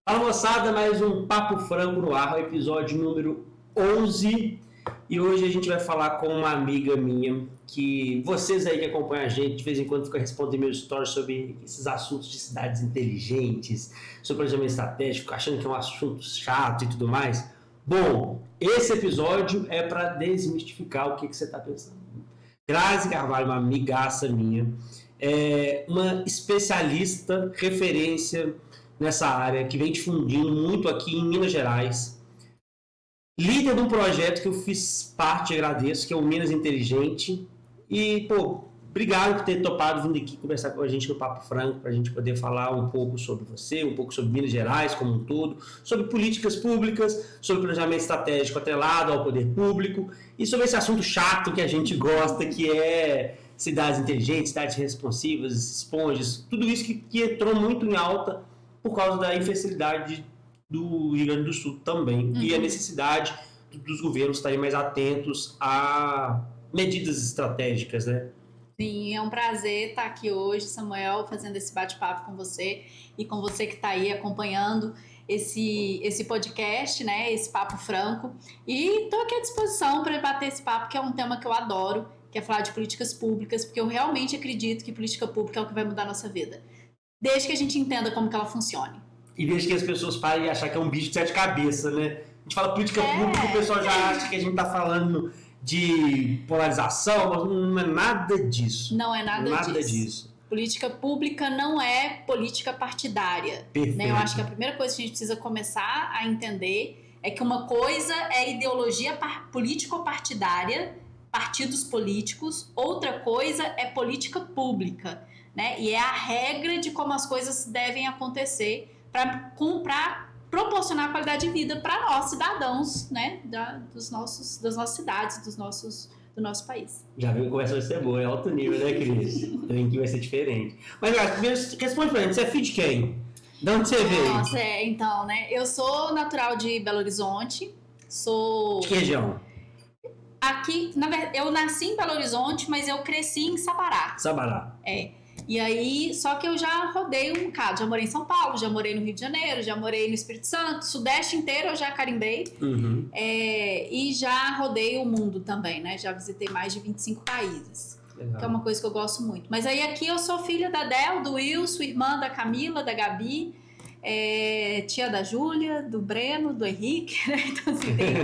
Fala moçada, mais um Papo Franco no ar, o episódio número 11. E hoje a gente vai falar com uma amiga minha, que vocês aí que acompanham a gente, de vez em quando ficam respondendo meus stories sobre esses assuntos de cidades inteligentes, sobre planejamento estratégico, achando que é um assunto chato e tudo mais. Bom, esse episódio é para desmistificar o que você está pensando. Grazi Carvalho, uma amigaça minha, é uma especialista, referência nessa área, que vem difundindo muito aqui em Minas Gerais. Líder de um projeto que eu fiz parte e agradeço, que é o Minas Inteligente. E, pô, obrigado por ter topado vindo aqui conversar com a gente no Papo Franco, para a gente poder falar um pouco sobre você, um pouco sobre Minas Gerais como um todo, sobre políticas públicas, sobre planejamento estratégico atrelado ao poder público e sobre esse assunto chato que a gente gosta, que é cidades inteligentes, cidades responsivas, esponjas, tudo isso que entrou muito em alta por causa da infelicidade do Rio Grande do Sul também, e a necessidade dos governos estarem mais atentos a medidas estratégicas, né? Sim, é um prazer estar aqui hoje, Samuel, fazendo esse bate-papo com você e com você que está aí acompanhando esse podcast, né, esse Papo Franco. E estou aqui à disposição para bater esse papo, que é um tema que eu adoro, que é falar de políticas públicas, porque eu realmente acredito que política pública é o que vai mudar a nossa vida, desde que a gente entenda como que ela funcione. E desde que as pessoas parem de achar que é um bicho de sete cabeças, né? A gente fala política pública, o pessoal já acha que a gente está falando de polarização, mas não é nada disso. Não é nada disso. Política pública não é política partidária. Né? Eu acho que a primeira coisa que a gente precisa começar a entender é que uma coisa é ideologia político-partidária, partidos políticos, outra coisa é política pública, né? E é a regra de como as coisas devem acontecer para proporcionar qualidade de vida para nós, cidadãos, né? Das nossas cidades, do nosso país. Já viu que a conversa vai ser boa, é alto nível, né, Cris? Também que vai ser diferente. Mas, primeiro, responde pra gente, você é filho de quem? De onde você veio? Nossa, então, né? Eu sou natural de Belo Horizonte, sou... De que região? Aqui, na verdade, eu nasci em Belo Horizonte, mas eu cresci em Sabará. Sabará. É. E aí, só que eu já rodei um bocado. Já morei em São Paulo, já morei no Rio de Janeiro, já morei no Espírito Santo, Sudeste inteiro eu já carimbei. E já rodei o mundo também, né? Já visitei mais de 25 países. Legal. Que é uma coisa que eu gosto muito. Mas aí aqui eu sou filha da Del, do Wilson, irmã da Camila, da Gabi, tia da Júlia, do Breno, do Henrique, né? Então assim, tem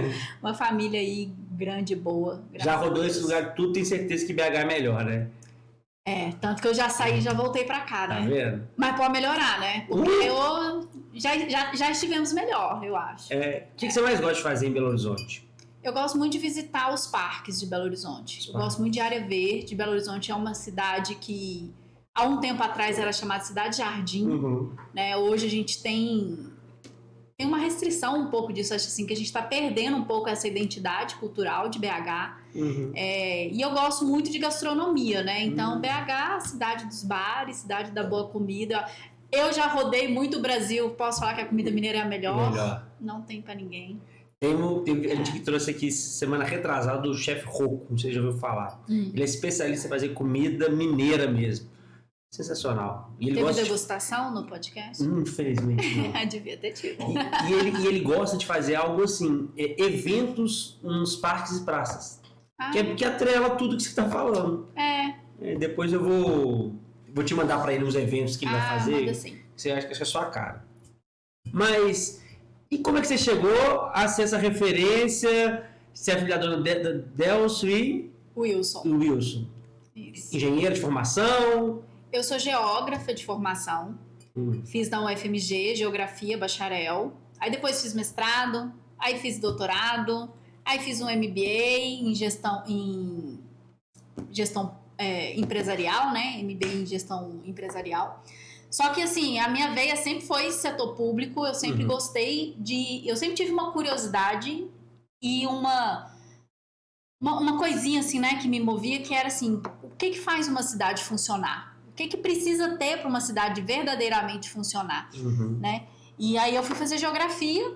uma família aí grande e boa. Já rodou esse lugar tudo, tem certeza que BH é melhor, né? Tanto que eu já saí e já voltei pra cá, né? Tá vendo? Mas pode melhorar, né? Porque já estivemos melhor, eu acho. O que você mais gosta de fazer em Belo Horizonte? Eu gosto muito de visitar os parques de Belo Horizonte. Eu gosto muito de área verde. Belo Horizonte é uma cidade que, há um tempo atrás, era chamada Cidade Jardim. Né? Hoje a gente tem uma restrição um pouco disso, acho assim, que a gente está perdendo um pouco essa identidade cultural de BH. E eu gosto muito de gastronomia, né? Então, BH, cidade dos bares, cidade da boa comida. Eu já rodei muito o Brasil, posso falar que a comida mineira é a melhor. Não tem pra ninguém. A gente que trouxe aqui semana retrasada do chefe Rocco, não sei se já ouviu falar. Ele é especialista em fazer comida mineira mesmo. Sensacional. E ele teve degustação no podcast? Infelizmente não. Devia ter tido. E ele gosta de fazer algo assim, eventos nos parques e praças. Que atrela tudo que você está falando. Depois eu vou te mandar para ele uns eventos que ele vai fazer. Manda sim. Você acha que é a sua cara. Mas, e como é que você chegou a ser essa referência? Você é filha da dona Delcio e... Wilson. Isso. Engenheiro de formação... Eu sou geógrafa de formação, fiz na UFMG, geografia, bacharel, aí depois fiz mestrado, aí fiz doutorado, aí fiz um MBA em gestão empresarial, né, MBA em gestão empresarial. Só que assim, a minha veia sempre foi setor público, eu sempre gostei eu sempre tive uma curiosidade e uma coisinha assim, né, que me movia, que era assim, o que faz uma cidade funcionar? O que precisa ter para uma cidade verdadeiramente funcionar, né? E aí eu fui fazer geografia,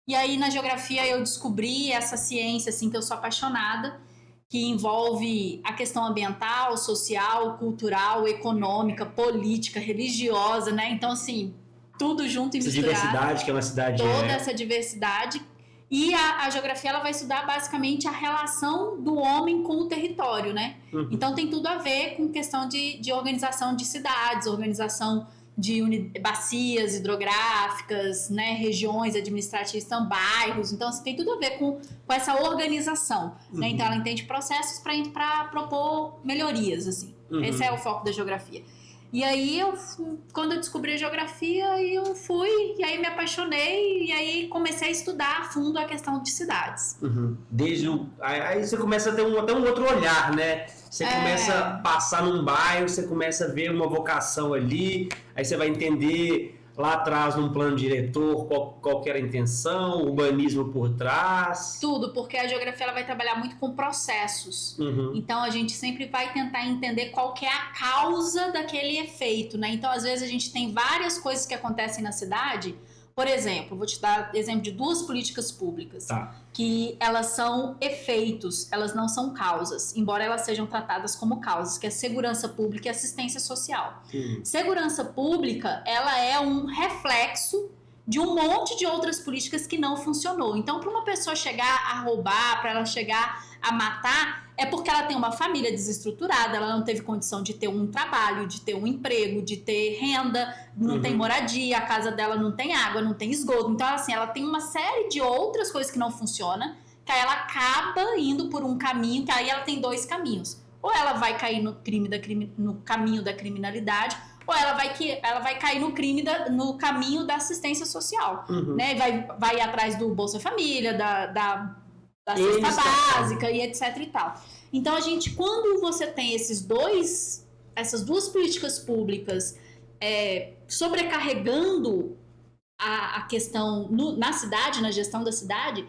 e aí na geografia eu descobri essa ciência, assim, que eu sou apaixonada, que envolve a questão ambiental, social, cultural, econômica, política, religiosa, né? Então, assim, tudo junto e essa misturado. diversidade, que é uma cidade... Toda essa diversidade. E a geografia ela vai estudar basicamente a relação do homem com o território, né? Uhum. Então tem tudo a ver com questão de organização de cidades, organização de bacias hidrográficas, né? Regiões administrativas, então bairros. Então assim, tem tudo a ver com essa organização. Né? Então ela entende processos para propor melhorias. Assim. Esse é o foco da geografia. E aí, quando eu descobri a geografia, eu fui, e aí me apaixonei, e aí comecei a estudar a fundo a questão de cidades. Aí você começa a ter até um outro olhar, né? Você começa a passar num bairro, você começa a ver uma vocação ali, aí você vai entender lá atrás, num plano diretor, qual que era a intenção, o urbanismo por trás. Tudo, porque a geografia ela vai trabalhar muito com processos. Então, a gente sempre vai tentar entender qual que é a causa daquele efeito, né? Então, às vezes, a gente tem várias coisas que acontecem na cidade. Por exemplo, vou te dar exemplo de 2 políticas públicas, que elas são efeitos, elas não são causas, embora elas sejam tratadas como causas, que é segurança pública e assistência social. Segurança pública, ela é um reflexo de um monte de outras políticas que não funcionou. Então, para uma pessoa chegar a roubar, para ela chegar a matar, é porque ela tem uma família desestruturada, ela não teve condição de ter um trabalho, de ter um emprego, de ter renda, não tem moradia, a casa dela não tem água, não tem esgoto. Então, assim, ela tem uma série de outras coisas que não funcionam, que aí ela acaba indo por um caminho, que aí ela tem 2 caminhos. Ou ela vai cair no caminho da criminalidade, ou ela vai cair no caminho da assistência social, né? Vai atrás do Bolsa Família, da cesta básica e etc e tal. Então, quando você tem essas 2 políticas públicas sobrecarregando a questão na cidade, na gestão da cidade,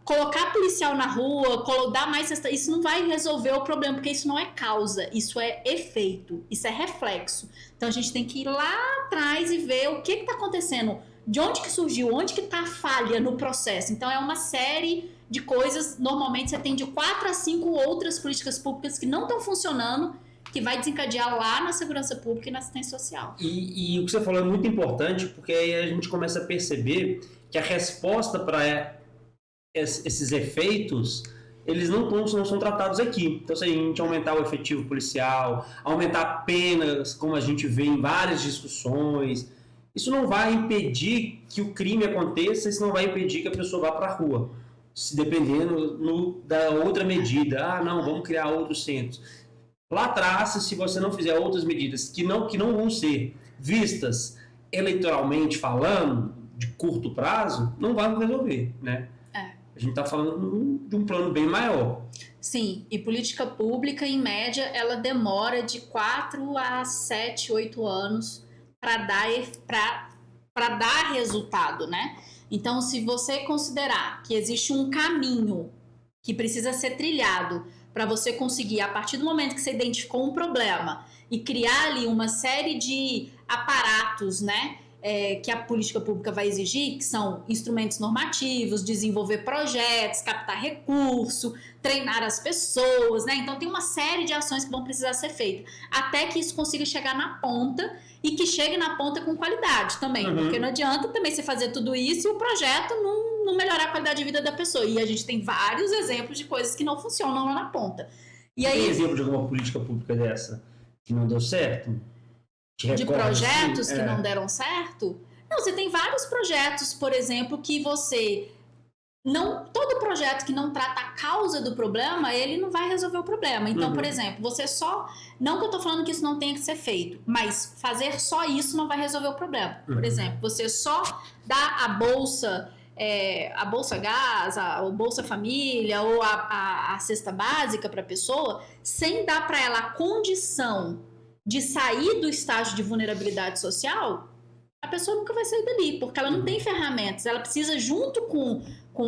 colocar policial na rua, dar mais isso não vai resolver o problema, porque isso não é causa, isso é efeito, isso é reflexo. Então a gente tem que ir lá atrás e ver o que está acontecendo, de onde que surgiu, onde que está a falha no processo. Então é uma série de coisas, normalmente você tem de 4 a 5 outras políticas públicas que não estão funcionando, que vai desencadear lá na segurança pública e na assistência social. E o que você falou é muito importante, porque aí a gente começa a perceber que a resposta para esses efeitos, eles não são tratados aqui. Então, se a gente aumentar o efetivo policial, aumentar penas, como a gente vê em várias discussões, isso não vai impedir que o crime aconteça, isso não vai impedir que a pessoa vá para a rua, se dependendo da outra medida. Não, vamos criar outros centros. Lá atrás, se você não fizer outras medidas que não vão ser vistas eleitoralmente falando, de curto prazo, não vai resolver, né? A gente está falando de um plano bem maior. Sim, e política pública, em média, ela demora de 4 a 7, 8 anos para dar resultado, né? Então, se você considerar que existe um caminho que precisa ser trilhado para você conseguir, a partir do momento que você identificou um problema e criar ali uma série de aparatos, né? Que a política pública vai exigir, que são instrumentos normativos, desenvolver projetos, captar recurso, treinar as pessoas, né? Então tem uma série de ações que vão precisar ser feitas, até que isso consiga chegar na ponta e que chegue na ponta com qualidade também, porque não adianta também você fazer tudo isso e o projeto não melhorar a qualidade de vida da pessoa. E a gente tem vários exemplos de coisas que não funcionam lá na ponta. E aí, tem exemplo de alguma política pública dessa que não deu certo? De projetos que não deram certo? Não, você tem vários projetos, por exemplo, que todo projeto que não trata a causa do problema, ele não vai resolver o problema. Então, por exemplo, não que eu tô falando que isso não tenha que ser feito, mas fazer só isso não vai resolver o problema. Por exemplo, você só dá a Bolsa Gás, a Bolsa Família ou a cesta básica para a pessoa, sem dar para ela a condição de sair do estágio de vulnerabilidade social, a pessoa nunca vai sair dali, porque ela não tem ferramentas. Ela precisa, junto com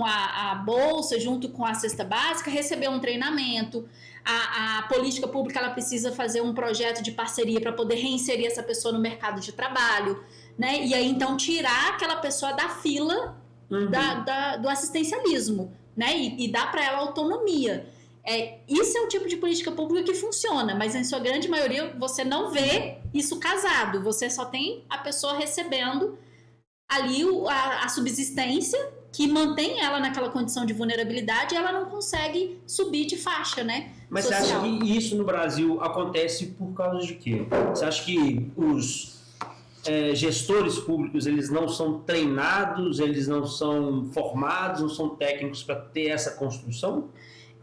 a bolsa, junto com a cesta básica, receber um treinamento. A política pública ela precisa fazer um projeto de parceria para poder reinserir essa pessoa no mercado de trabalho, né? E aí, então, tirar aquela pessoa da fila do assistencialismo, né? E dar para ela autonomia. Isso é o tipo de política pública que funciona, mas em sua grande maioria você não vê isso casado, você só tem a pessoa recebendo ali a subsistência que mantém ela naquela condição de vulnerabilidade e ela não consegue subir de faixa, né? Mas social. você acha que isso no Brasil acontece por causa de quê? Você acha que os gestores públicos, eles não são treinados, eles não são formados, não são técnicos para ter essa construção?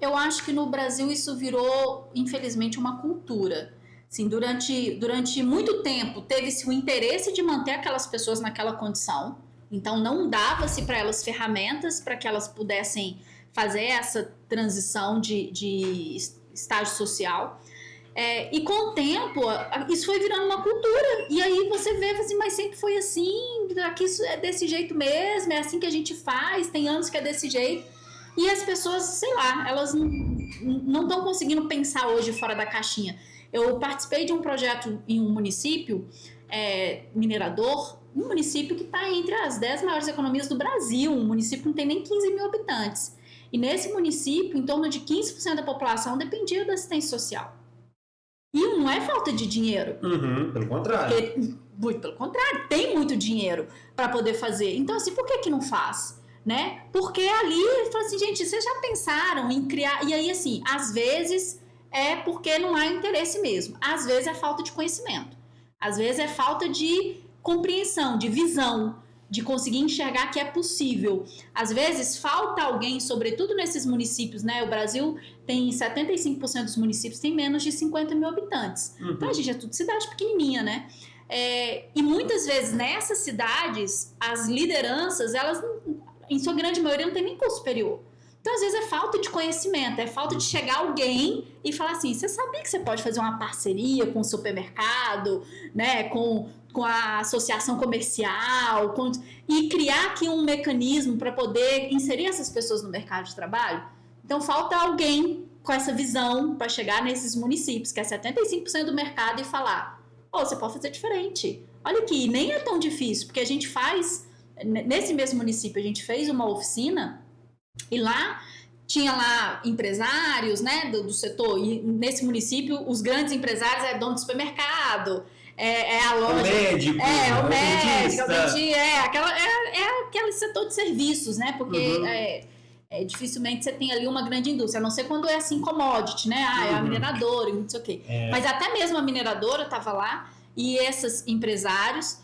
Eu acho que no Brasil isso virou, infelizmente, uma cultura. Assim, durante muito tempo teve-se o interesse de manter aquelas pessoas naquela condição, então não dava-se para elas ferramentas para que elas pudessem fazer essa transição de estágio social. E com o tempo, isso foi virando uma cultura. E aí você vê assim, mas sempre foi assim, aqui isso é desse jeito mesmo, é assim que a gente faz, tem anos que é desse jeito. E as pessoas, sei lá, elas não estão conseguindo pensar hoje fora da caixinha. Eu participei de um projeto em um município minerador, um município que está entre as 10 maiores economias do Brasil, um município que não tem nem 15 mil habitantes. E nesse município, em torno de 15% da população dependia da assistência social. E não é falta de dinheiro. Pelo contrário. Muito pelo contrário, tem muito dinheiro para poder fazer. Então, assim, por que não faz? Né? Porque ali, fala assim, gente, vocês já pensaram em criar... E aí, assim, às vezes é porque não há interesse mesmo. Às vezes é falta de conhecimento. Às vezes é falta de compreensão, de visão, de conseguir enxergar que é possível. Às vezes falta alguém, sobretudo nesses municípios, né? O Brasil tem 75% dos municípios tem menos de 50 mil habitantes. Então, a gente é tudo cidade pequenininha, né? E muitas vezes nessas cidades, as lideranças, elas, em sua grande maioria, não tem nem curso superior. Então, às vezes, é falta de conhecimento, é falta de chegar alguém e falar assim, você sabia que você pode fazer uma parceria com o supermercado, né, com a associação comercial, e criar aqui um mecanismo para poder inserir essas pessoas no mercado de trabalho? Então, falta alguém com essa visão para chegar nesses municípios, que é 75% do mercado, e falar, você pode fazer diferente. Olha aqui, nem é tão difícil, porque a gente faz, nesse mesmo município, a gente fez uma oficina. E lá, tinha lá empresários, né, do setor, e nesse município, os grandes empresários dono do supermercado, a loja... O médico, o médico, aquele setor de serviços, né, porque dificilmente você tem ali uma grande indústria, a não ser quando é assim commodity, né, é a mineradora, não sei o quê. Mas até mesmo a mineradora estava lá, e esses empresários,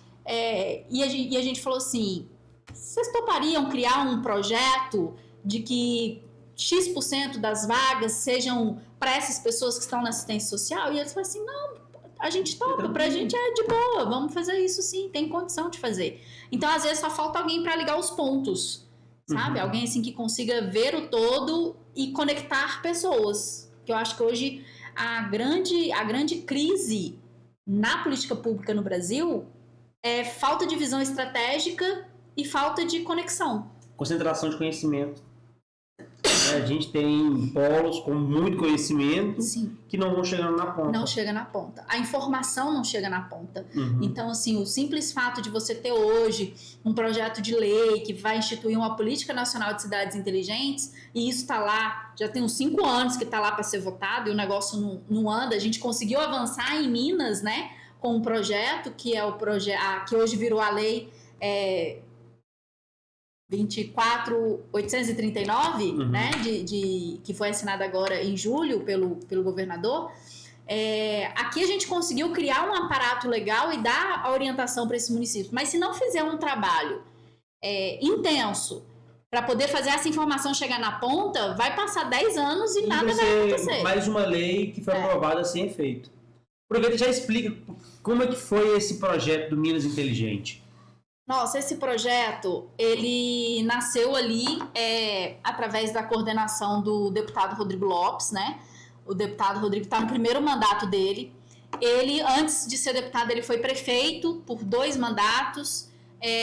e a gente falou assim, vocês topariam criar um projeto de que X% das vagas sejam para essas pessoas que estão na assistência social? E eles falaram assim, não, a gente topa, pra gente é de boa, vamos fazer isso sim, tem condição de fazer. Então, às vezes, só falta alguém para ligar os pontos, sabe? Alguém assim que consiga ver o todo e conectar pessoas. Que eu acho que hoje a grande crise na política pública no Brasil é falta de visão estratégica e falta de conexão. Concentração de conhecimento. A gente tem polos com muito conhecimento que não vão chegando na ponta. Não chega na ponta. A informação não chega na ponta. Então, assim, o simples fato de você ter hoje um projeto de lei que vai instituir uma política nacional de cidades inteligentes, e isso está lá, já tem uns 5 anos que está lá para ser votado, e o negócio não anda. A gente conseguiu avançar em Minas, né, com um projeto que é o projeto que hoje virou a lei 24.839, né, que foi assinada agora em julho pelo governador. Aqui a gente conseguiu criar um aparato legal e dar a orientação para esse município. Mas se não fizer um trabalho intenso para poder fazer essa informação chegar na ponta, vai passar 10 anos e nada vai acontecer. Mais uma lei que foi aprovada sem efeito. Aproveita e já explica como é que foi esse projeto do Minas Inteligente. Nossa, esse projeto, ele nasceu ali através da coordenação do deputado Rodrigo Lopes, né? O deputado Rodrigo está no primeiro mandato dele. Ele, antes de ser deputado, ele foi prefeito por 2 mandatos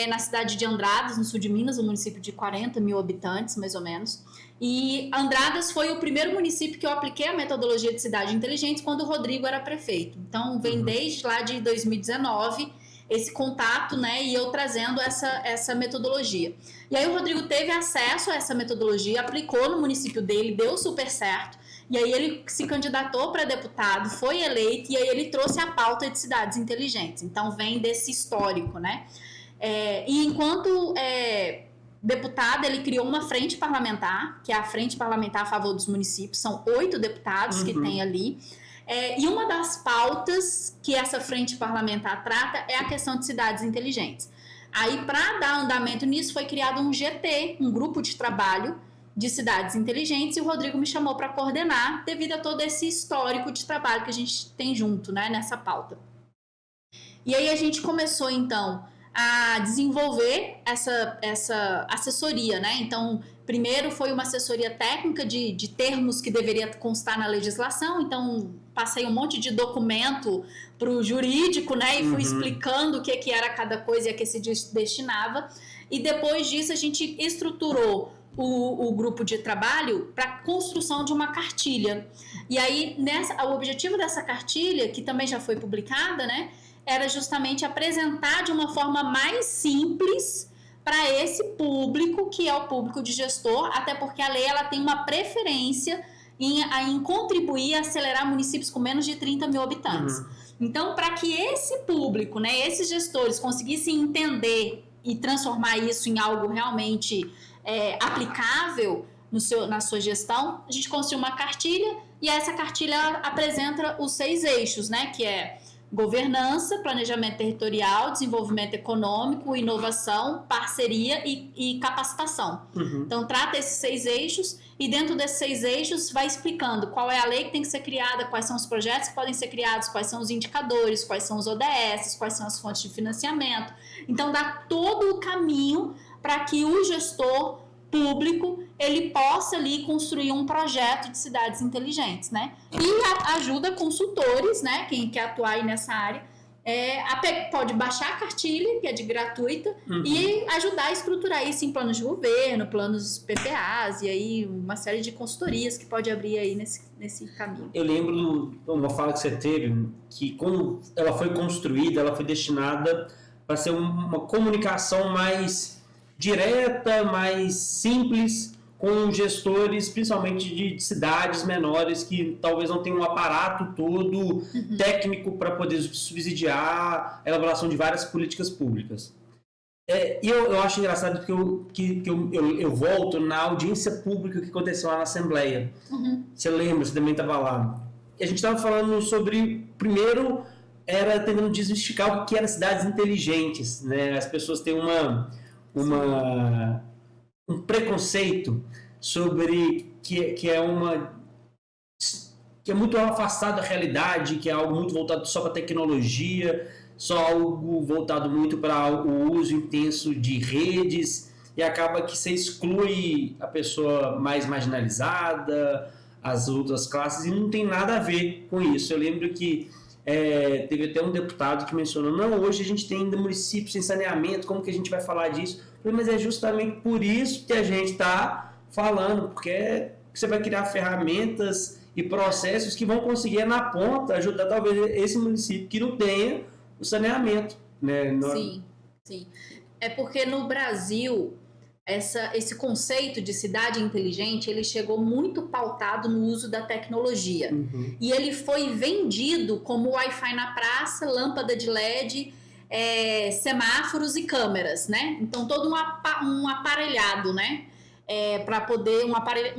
na cidade de Andradas, no sul de Minas, um município de 40 mil habitantes, mais ou menos. E Andradas foi o primeiro município que eu apliquei a metodologia de cidade inteligente quando o Rodrigo era prefeito. Então, vem desde lá de 2019... esse contato, né, e eu trazendo essa metodologia. E aí o Rodrigo teve acesso a essa metodologia, aplicou no município dele, deu super certo. E aí ele se candidatou para deputado, foi eleito, e aí ele trouxe a pauta de cidades inteligentes. Então vem desse histórico, né? E enquanto deputado, ele criou uma frente parlamentar, que é a Frente Parlamentar a Favor dos Municípios. São 8 deputados que tem ali. E uma das pautas que essa frente parlamentar trata é a questão de cidades inteligentes. Aí, para dar andamento nisso, foi criado um GT, um grupo de trabalho de cidades inteligentes, e o Rodrigo me chamou para coordenar, devido a todo esse histórico de trabalho que a gente tem junto, né, nessa pauta. E aí a gente começou, então, a desenvolver essa assessoria, né? Então, primeiro foi uma assessoria técnica de termos que deveria constar na legislação. Então, passei um monte de documento para o jurídico, né? E fui explicando o que era cada coisa e a que se destinava. E depois disso, a gente estruturou o grupo de trabalho para a construção de uma cartilha. E aí, o objetivo dessa cartilha, que também já foi publicada, né? Era justamente apresentar de uma forma mais simples para esse público, que é o público de gestor, até porque a lei ela tem uma preferência em contribuir a acelerar municípios com menos de 30 mil habitantes. Então, para que esse público, né, esses gestores conseguissem entender e transformar isso em algo realmente aplicável na sua gestão, a gente construiu uma cartilha, e essa cartilha apresenta os 6 eixos, né, que é governança, planejamento territorial, desenvolvimento econômico, inovação, parceria e capacitação. Então, trata esses 6 eixos, e dentro desses 6 eixos vai explicando qual é a lei que tem que ser criada, quais são os projetos que podem ser criados, quais são os indicadores, quais são os ODS, quais são as fontes de financiamento. Então, dá todo o caminho para que o gestor público ele possa ali construir um projeto de cidades inteligentes, né? E ajuda consultores, né? Quem quer atuar aí nessa área, pode baixar a cartilha, que é de gratuita, e ajudar a estruturar isso em planos de governo, planos PPAs, e aí uma série de consultorias que pode abrir aí nesse caminho. Eu lembro de uma fala que você teve, que quando ela foi construída, ela foi destinada para ser uma comunicação mais direta, mais simples, com gestores, principalmente de cidades menores, que talvez não tenham um aparato todo técnico para poder subsidiar a elaboração de várias políticas públicas. E eu acho engraçado porque eu volto na audiência pública que aconteceu lá na Assembleia. Você lembra, você também estava lá. E a gente estava falando sobre, primeiro, era tentando desmistificar o que eram cidades inteligentes, né? As pessoas têm um preconceito sobre que é muito afastado da realidade, que é algo muito voltado só para tecnologia, só algo voltado muito para o uso intenso de redes, e acaba que você exclui a pessoa mais marginalizada, as outras classes, e não tem nada a ver com isso. Eu lembro que teve até um deputado que mencionou, não, hoje a gente tem ainda municípios sem saneamento, como que a gente vai falar disso? Mas é justamente por isso que a gente está falando, porque você vai criar ferramentas e processos que vão conseguir, na ponta, ajudar talvez esse município que não tenha o saneamento. Né? Sim. É porque no Brasil, esse conceito de cidade inteligente, ele chegou muito pautado no uso da tecnologia. E ele foi vendido como Wi-Fi na praça, lâmpada de LED, semáforos e câmeras, né? Então, todo um aparelhado, né? Para poder, um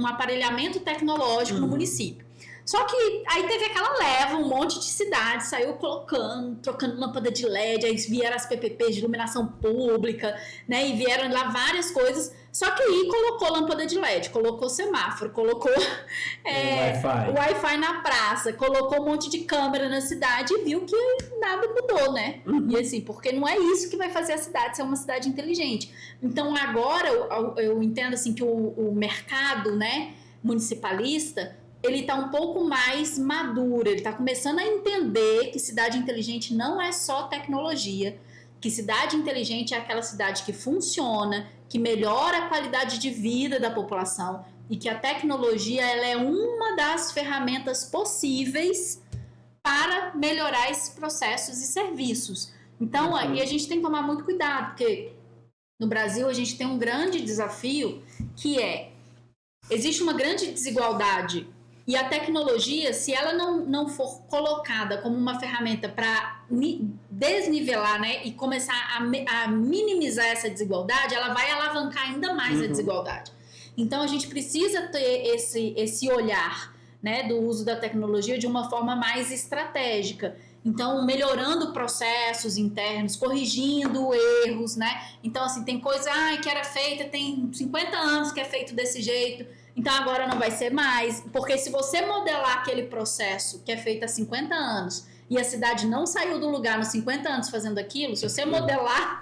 aparelhamento tecnológico no município. Só que aí teve aquela leva, um monte de cidades saiu trocando lâmpada de LED, aí vieram as PPPs de iluminação pública, né? E vieram lá várias coisas. Só que aí colocou lâmpada de LED, colocou semáforo, colocou Wi-Fi na praça, colocou um monte de câmera na cidade e viu que nada mudou, né? E assim, porque não é isso que vai fazer a cidade ser uma cidade inteligente. Então agora eu entendo assim que o mercado, né, municipalista, ele está um pouco mais maduro, ele está começando a entender que cidade inteligente não é só tecnologia, que cidade inteligente é aquela cidade que funciona, que melhora a qualidade de vida da população e que a tecnologia ela é uma das ferramentas possíveis para melhorar esses processos e serviços. Então, aí a gente tem que tomar muito cuidado, porque no Brasil a gente tem um grande desafio que existe uma grande desigualdade E a tecnologia, se ela não for colocada como uma ferramenta para desnivelar, né, e começar a minimizar essa desigualdade, ela vai alavancar ainda mais a desigualdade. Então, a gente precisa ter esse olhar, né, do uso da tecnologia de uma forma mais estratégica. Então, melhorando processos internos, corrigindo erros, né? Então, assim, tem coisa que era feita, tem 50 anos que é feito desse jeito, então agora não vai ser mais. Porque se você modelar aquele processo que é feito há 50 anos e a cidade não saiu do lugar nos 50 anos fazendo aquilo, se você modelar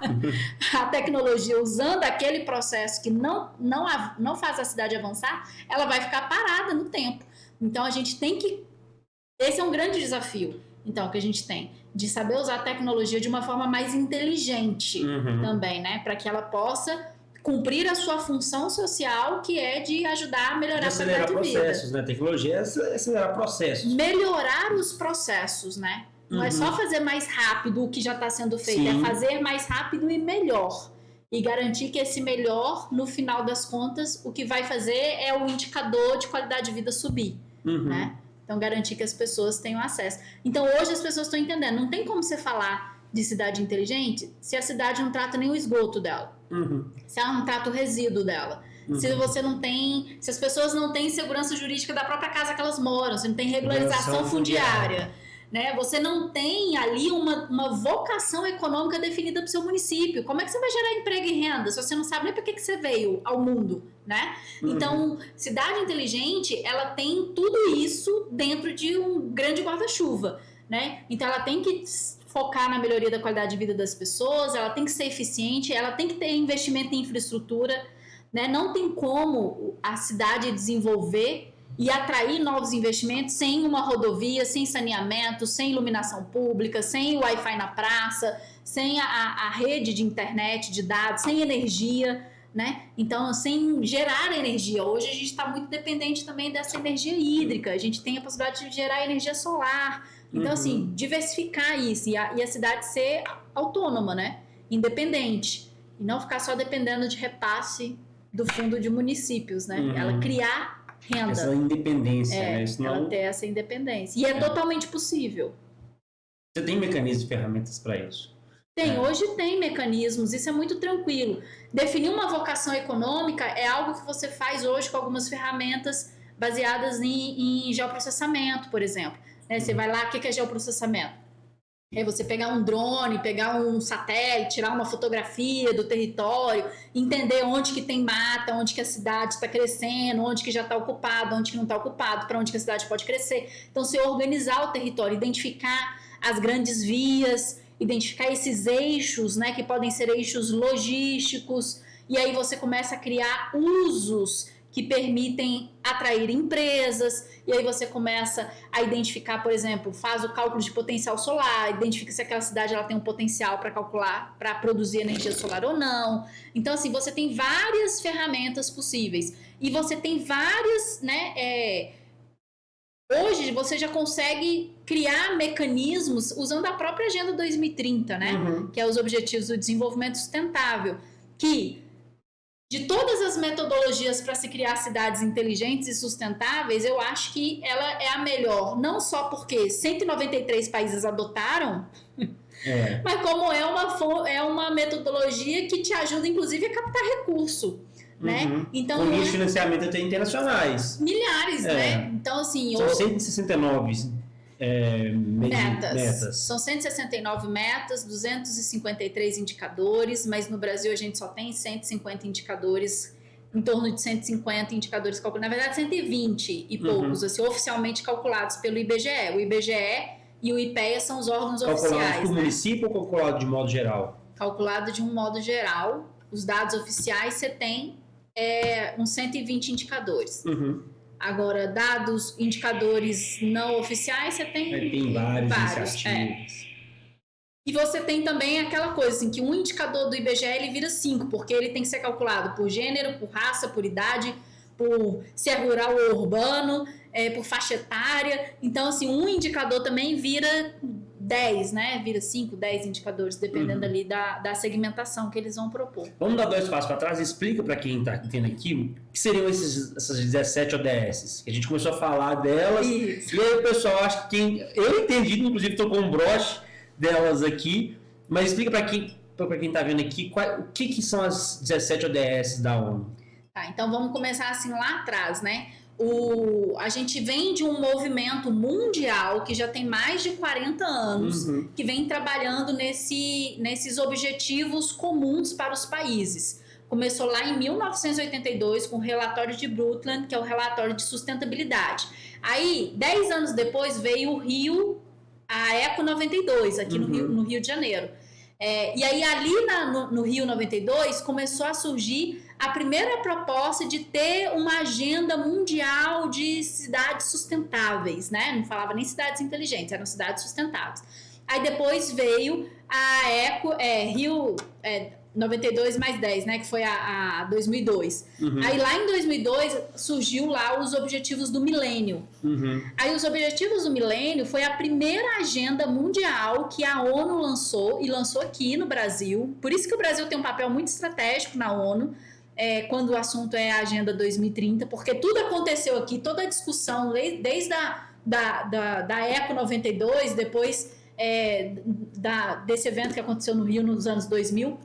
a tecnologia usando aquele processo que não faz a cidade avançar, ela vai ficar parada no tempo. Então, a gente tem que... Esse é um grande desafio. Então, que a gente tem de saber usar a tecnologia de uma forma mais inteligente também, né? Para que ela possa cumprir a sua função social, que é de ajudar a melhorar a qualidade de vida. Acelerar processos, né? Tecnologia é acelerar processos. Melhorar os processos, né? Não é só fazer mais rápido o que já está sendo feito, é fazer mais rápido e melhor. E garantir que esse melhor, no final das contas, o que vai fazer é o indicador de qualidade de vida subir, né? Então, garantir que as pessoas tenham acesso. Então, hoje as pessoas estão entendendo. Não tem como você falar de cidade inteligente se a cidade não trata nem o esgoto dela. Se ela não trata o resíduo dela. Se você não tem... Se as pessoas não têm segurança jurídica da própria casa que elas moram. Se não tem regularização fundiária. Né? Você não tem ali uma vocação econômica definida para o seu município. Como é que você vai gerar emprego e renda se você não sabe nem para que você veio ao mundo, né? Então, cidade inteligente, ela tem tudo isso dentro de um grande guarda-chuva, né? Então, ela tem que focar na melhoria da qualidade de vida das pessoas, ela tem que ser eficiente, ela tem que ter investimento em infraestrutura, né? Não tem como a cidade desenvolver e atrair novos investimentos sem uma rodovia, sem saneamento, sem iluminação pública, sem Wi-Fi na praça, sem a rede de internet, de dados, sem energia, né? Então, sem gerar energia. Hoje a gente está muito dependente também dessa energia hídrica, a gente tem a possibilidade de gerar energia solar. Então, assim, diversificar isso e a cidade ser autônoma, né? Independente. E não ficar só dependendo de repasse do fundo de municípios, né? Ela criar renda. Essa independência, né? Senão... Ela ter essa independência. E é totalmente possível. Você tem mecanismos e ferramentas para isso? Tem, hoje tem mecanismos, isso é muito tranquilo. Definir uma vocação econômica é algo que você faz hoje com algumas ferramentas baseadas em geoprocessamento, por exemplo. Né? Você vai lá, o que é geoprocessamento? É você pegar um drone, pegar um satélite, tirar uma fotografia do território, entender onde que tem mata, onde que a cidade está crescendo, onde que já está ocupado, onde que não está ocupado, para onde que a cidade pode crescer. Então, você organizar o território, identificar as grandes vias, identificar esses eixos, né, que podem ser eixos logísticos, e aí você começa a criar usos que permitem atrair empresas, e aí você começa a identificar, por exemplo, faz o cálculo de potencial solar, identifica se aquela cidade ela tem um potencial para calcular, para produzir energia solar ou não. Então, assim, você tem várias ferramentas possíveis, e você tem várias, né, hoje você já consegue criar mecanismos usando a própria Agenda 2030, né, que é os Objetivos do Desenvolvimento Sustentável, que de todas as metodologias para se criar cidades inteligentes e sustentáveis, eu acho que ela é a melhor, não só porque 193 países adotaram, mas como é uma metodologia que te ajuda, inclusive, a captar recurso. Né? Então, com linhas de financiamento até internacionais. Milhares, né? Então, assim... São 169 metas. São 169 metas, 253 indicadores, mas no Brasil a gente só tem 150 indicadores, em torno de 150 indicadores calculados. Na verdade, 120 e poucos, assim, oficialmente calculados pelo IBGE. O IBGE e o IPEA são os órgãos oficiais. Calculado por município ou calculado de modo geral? Calculado de um modo geral. Os dados oficiais você tem uns 120 indicadores. Agora, indicadores não oficiais, você tem vários. E você tem também aquela coisa, assim, que um indicador do IBGE ele vira 5, porque ele tem que ser calculado por gênero, por raça, por idade, por se é rural ou urbano, por faixa etária. Então, assim, um indicador também vira 10, né? Vira 5, 10 indicadores, dependendo ali da segmentação que eles vão propor. Vamos dar 2 passos para trás e explica para quem está entendendo aqui o que seriam essas 17 ODS. Que a gente começou a falar delas. Isso. E aí o pessoal acha que eu entendi, inclusive estou com um broche delas aqui, mas explica para quem está vendo aqui o que são as 17 ODS da ONU. Tá, então vamos começar assim lá atrás, né? A gente vem de um movimento mundial que já tem mais de 40 anos, que vem trabalhando nesses objetivos comuns para os países. Começou lá em 1982 com o relatório de Brundtland, que é o relatório de sustentabilidade. Aí, 10 anos depois, veio a Eco 92, aqui no Rio de Janeiro. E aí, ali no Rio 92, começou a surgir a primeira proposta de ter uma agenda mundial de cidades sustentáveis, né? Não falava nem cidades inteligentes, eram cidades sustentáveis. Aí depois veio a Eco, Rio 92 mais 10, né? Que foi a 2002. Aí lá em 2002 surgiu lá os Objetivos do Milênio. Aí os Objetivos do Milênio foi a primeira agenda mundial que a ONU lançou, e lançou aqui no Brasil. Por isso que o Brasil tem um papel muito estratégico na ONU, quando o assunto é a Agenda 2030, porque tudo aconteceu aqui, toda a discussão, desde da Eco 92, depois desse evento que aconteceu no Rio nos anos 2000.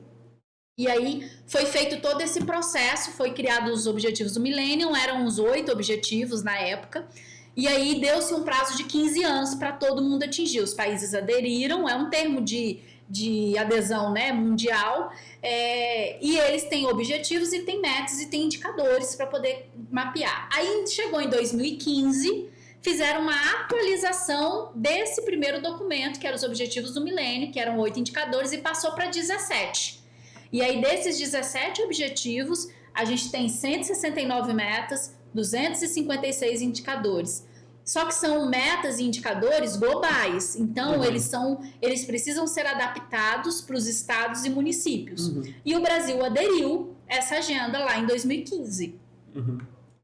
E aí foi feito todo esse processo, foi criado os Objetivos do Milênio, eram uns 8 objetivos na época, e aí deu-se um prazo de 15 anos para todo mundo atingir. Os países aderiram, é um termo de adesão, né, mundial, e eles têm objetivos e têm metas e têm indicadores para poder mapear. Aí chegou em 2015, fizeram uma atualização desse primeiro documento, que eram os Objetivos do Milênio, que eram 8 indicadores, e passou para 17. E aí desses 17 objetivos, a gente tem 169 metas, 256 indicadores. Só que são metas e indicadores globais, então eles precisam ser adaptados para os estados e municípios. E o Brasil aderiu a essa agenda lá em 2015.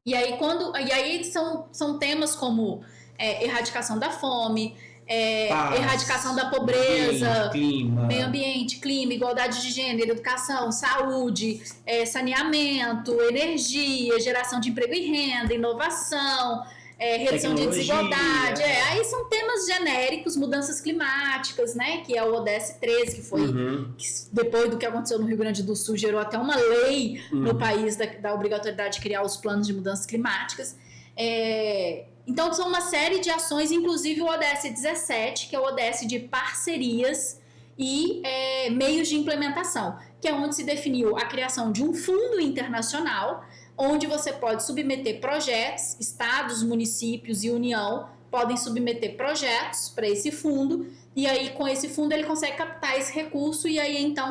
E aí são temas como erradicação da fome, erradicação da pobreza, meio ambiente, clima, igualdade de gênero, educação, saúde, saneamento, energia, geração de emprego e renda, inovação, redução de desigualdade. Aí são temas genéricos, mudanças climáticas, né? Que é o ODS 13, que foi que depois do que aconteceu no Rio Grande do Sul, gerou até uma lei no país da obrigatoriedade de criar os planos de mudanças climáticas. Então são uma série de ações, inclusive o ODS 17, que é o ODS de parcerias e meios de implementação, que é onde se definiu a criação de um fundo internacional, onde você pode submeter projetos, estados, municípios e União podem submeter projetos para esse fundo, e aí com esse fundo ele consegue captar esse recurso e aí então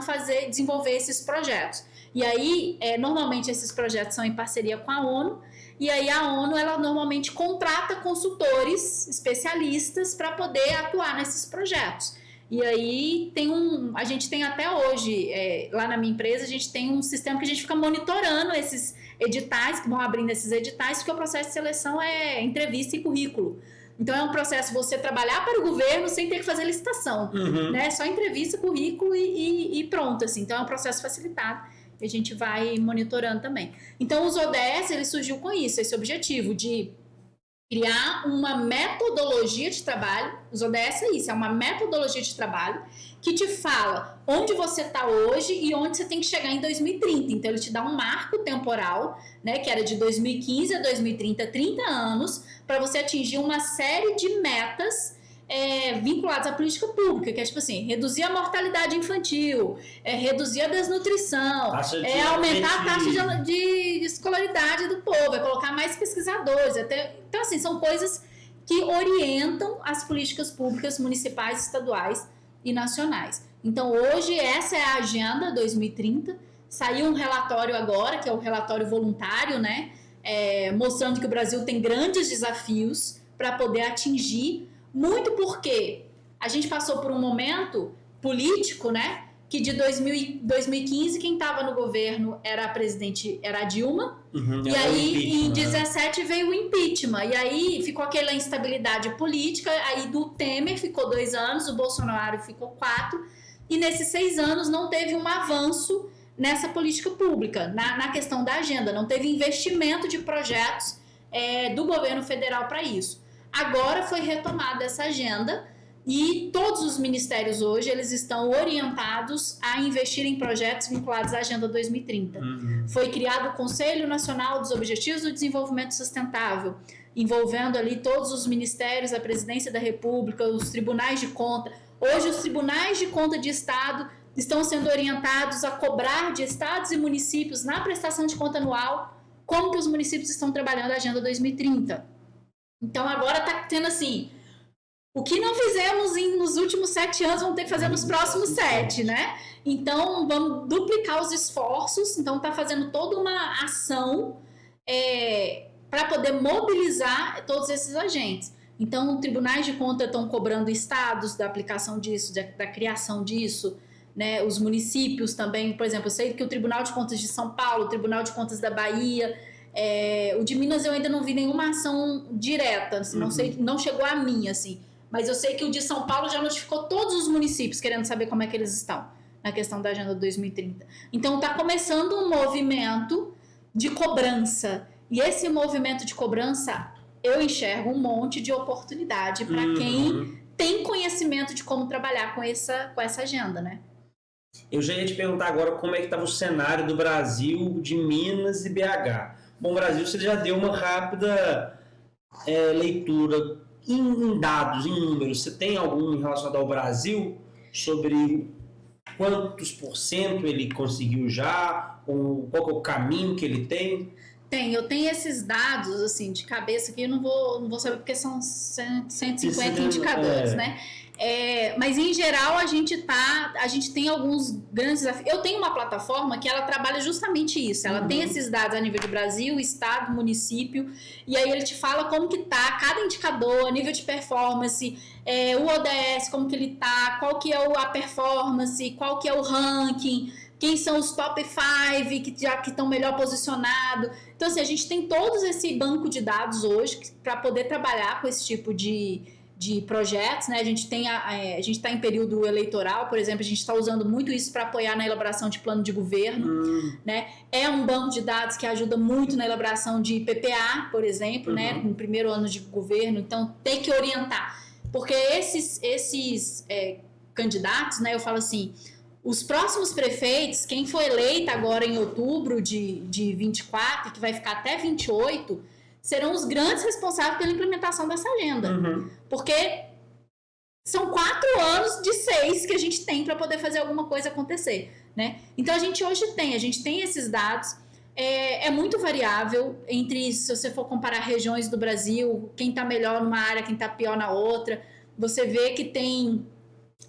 desenvolver esses projetos. E aí, normalmente esses projetos são em parceria com a ONU, e aí a ONU, ela normalmente contrata consultores, especialistas, para poder atuar nesses projetos. E aí a gente tem até hoje, lá na minha empresa, a gente tem um sistema que a gente fica monitorando esses editais, que vão abrindo esses editais, porque o processo de seleção é entrevista e currículo. Então é um processo você trabalhar para o governo sem ter que fazer licitação, né? Só entrevista, currículo e pronto, assim. Então é um processo facilitado e a gente vai monitorando também. Então os ODS, ele surgiu com isso, esse objetivo de criar uma metodologia de trabalho. Os ODS é isso, é uma metodologia de trabalho que te fala onde você está hoje e onde você tem que chegar em 2030. Então ele te dá um marco temporal, né, que era de 2015 a 2030, 30 anos, para você atingir uma série de metas vinculadas à política pública, que é tipo assim, reduzir a mortalidade infantil, reduzir a desnutrição, aumentar a taxa de escolaridade do povo, colocar mais pesquisadores. Então, assim, são coisas que orientam as políticas públicas municipais, estaduais e nacionais. Então, hoje, essa é a Agenda 2030. Saiu um relatório agora, que é o relatório voluntário, né? Mostrando que o Brasil tem grandes desafios para poder atingir, muito porque a gente passou por um momento político, né? que de 2015 quem estava no governo era a presidente, era a Dilma, e aí em 2017 veio o impeachment, e aí ficou aquela instabilidade política, aí do Temer ficou 2 anos, o Bolsonaro ficou 4, e nesses 6 anos não teve um avanço nessa política pública, na questão da agenda, não teve investimento de projetos do governo federal para isso. Agora foi retomada essa agenda, e todos os ministérios hoje, eles estão orientados a investir em projetos vinculados à Agenda 2030. Foi criado o Conselho Nacional dos Objetivos do Desenvolvimento Sustentável, envolvendo ali todos os ministérios, a Presidência da República, os tribunais de conta. Hoje, os tribunais de conta de Estado estão sendo orientados a cobrar de estados e municípios, na prestação de conta anual, como que os municípios estão trabalhando a Agenda 2030. Então, agora está tendo assim... O que não fizemos nos últimos 7 anos, vamos ter que fazer nos próximos 7, né? Então, vamos duplicar os esforços. Então, está fazendo toda uma ação para poder mobilizar todos esses agentes. Então, tribunais de conta estão cobrando estados da aplicação disso, da criação disso, né? Os municípios também, por exemplo, eu sei que o Tribunal de Contas de São Paulo, o Tribunal de Contas da Bahia... o de Minas eu ainda não vi nenhuma ação direta, assim, não chegou a mim, assim... Mas eu sei que o de São Paulo já notificou todos os municípios querendo saber como é que eles estão na questão da Agenda 2030. Então, está começando um movimento de cobrança. E esse movimento de cobrança, eu enxergo um monte de oportunidade para quem tem conhecimento de como trabalhar com essa agenda, né? Eu já ia te perguntar agora como é que estava o cenário do Brasil, de Minas e BH. Bom, Brasil, você já deu uma rápida leitura em dados, em números. Você tem algum relacionado ao Brasil sobre quantos % ele conseguiu já, ou qual é o caminho que ele tem? Eu tenho esses dados assim de cabeça que eu não vou saber porque são 150 indicadores, né? Mas em geral a gente tem alguns grandes desafios. Eu tenho uma plataforma que ela trabalha justamente isso. Ela tem esses dados a nível de Brasil, estado, município, e aí ele te fala como que tá cada indicador, nível de performance, o ODS, como que ele tá, qual que é a performance, qual que é o ranking, quem são os top 5 que estão melhor posicionados. Então assim, a gente tem todos esse banco de dados hoje para poder trabalhar com esse tipo de projetos, né? A gente está em período eleitoral, por exemplo, a gente está usando muito isso para apoiar na elaboração de plano de governo, né? É um banco de dados que ajuda muito na elaboração de PPA, por exemplo, né? No primeiro ano de governo, então tem que orientar, porque esses candidatos, né? Eu falo assim, os próximos prefeitos, quem foi eleita agora em outubro de 24, que vai ficar até 28, serão os grandes responsáveis pela implementação dessa agenda. Porque são 4 anos de 6 que a gente tem para poder fazer alguma coisa acontecer, né? Então, a gente hoje tem esses dados. É muito variável se você for comparar regiões do Brasil, quem está melhor numa área, quem está pior na outra. Você vê que tem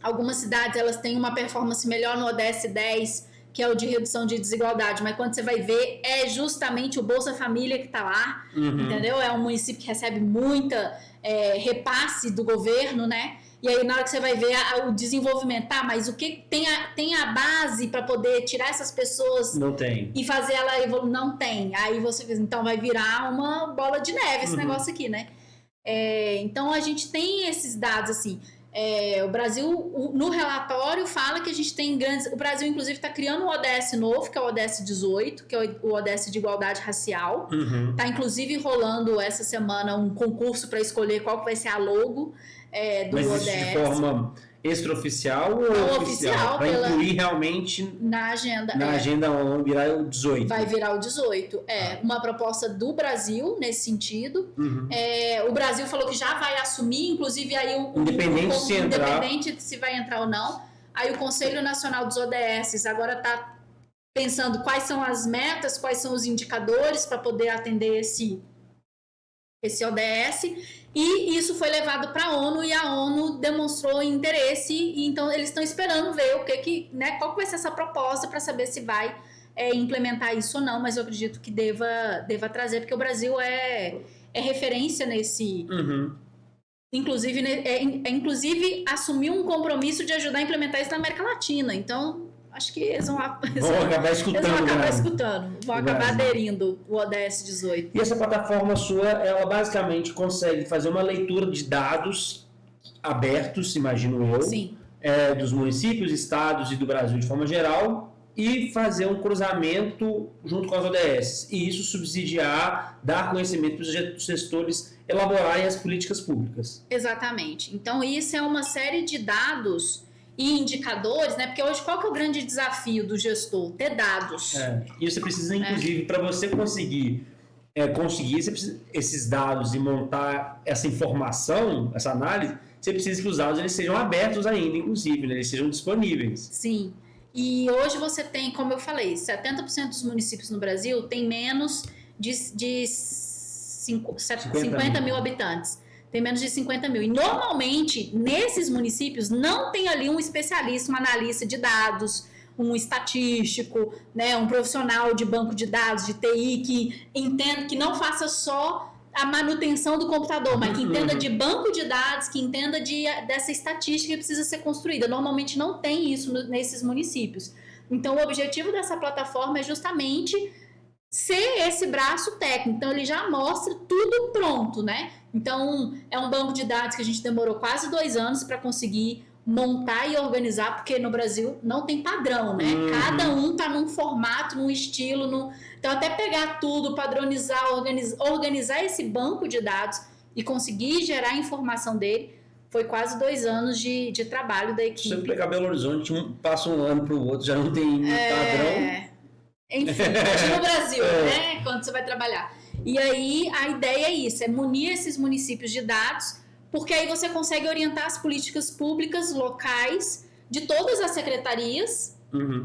algumas cidades, elas têm uma performance melhor no ODS 10, que é o de redução de desigualdade, mas quando você vai ver, é justamente o Bolsa Família que está lá, entendeu? É um município que recebe muita repasse do governo, né? E aí, na hora que você vai ver o desenvolvimento, mas o que tem a base para poder tirar essas pessoas... Não tem. E fazer ela evoluir? Não tem. Aí você então vai virar uma bola de neve esse negócio aqui, né? Então, a gente tem esses dados, assim... o Brasil, no relatório, fala que a gente tem grandes... O Brasil, inclusive, está criando um ODS novo, que é o ODS 18, que é o ODS de igualdade racial. Está, inclusive, rolando essa semana um concurso para escolher qual que vai ser a logo do ODS. Mas isso de forma extraoficial ou oficial? Vai incluir realmente na agenda. Na agenda vai virar o 18. Vai virar o 18. Uma proposta do Brasil nesse sentido. O Brasil falou que já vai assumir, inclusive aí independente se vai entrar ou não. Aí o Conselho Nacional dos ODS agora está pensando quais são as metas, quais são os indicadores para poder atender esse ODS. E isso foi levado para a ONU e a ONU demonstrou interesse, e então eles estão esperando ver qual que vai ser essa proposta para saber se vai implementar isso ou não, mas eu acredito que deva trazer, porque o Brasil é referência nesse... Inclusive, inclusive assumiu um compromisso de ajudar a implementar isso na América Latina, então acho que eles vão acabar escutando, vão acabar aderindo o ODS 18. E essa plataforma sua, ela basicamente consegue fazer uma leitura de dados abertos, imagino eu, Sim. Dos municípios, estados e do Brasil de forma geral, e fazer um cruzamento junto com as ODS. E isso subsidiar, dar conhecimento para os gestores elaborarem as políticas públicas. Exatamente. Então, isso é uma série de dados e indicadores, né? Porque hoje, qual que é o grande desafio do gestor? Ter dados. E você precisa, inclusive, para você conseguir esses dados e montar essa informação, essa análise, você precisa que os dados eles sejam abertos ainda, inclusive, né? Eles sejam disponíveis. Sim. E hoje você tem, como eu falei, 70% dos municípios no Brasil tem menos de 50 mil habitantes. Tem menos de 50 mil. E normalmente, nesses municípios, não tem ali um especialista, um analista de dados, um estatístico, né, um profissional de banco de dados, de TI, que entenda, que não faça só a manutenção do computador, mas que entenda de banco de dados, que entenda dessa estatística que precisa ser construída. Normalmente não tem isso nesses municípios. Então, o objetivo dessa plataforma é justamente ser esse braço técnico. Então, ele já mostra tudo pronto, né? Então, é um banco de dados que a gente demorou quase 2 anos para conseguir montar e organizar, porque no Brasil não tem padrão, né? Cada um está num formato, num estilo, Então, até pegar tudo, padronizar, organizar esse banco de dados e conseguir gerar a informação dele, foi quase 2 anos de trabalho da equipe. Se você pegar Belo Horizonte, passa um ano para o outro, já não tem padrão. Enfim, aqui no Brasil, né? Quando você vai trabalhar. E aí, a ideia é isso, é munir esses municípios de dados, porque aí você consegue orientar as políticas públicas locais de todas as secretarias,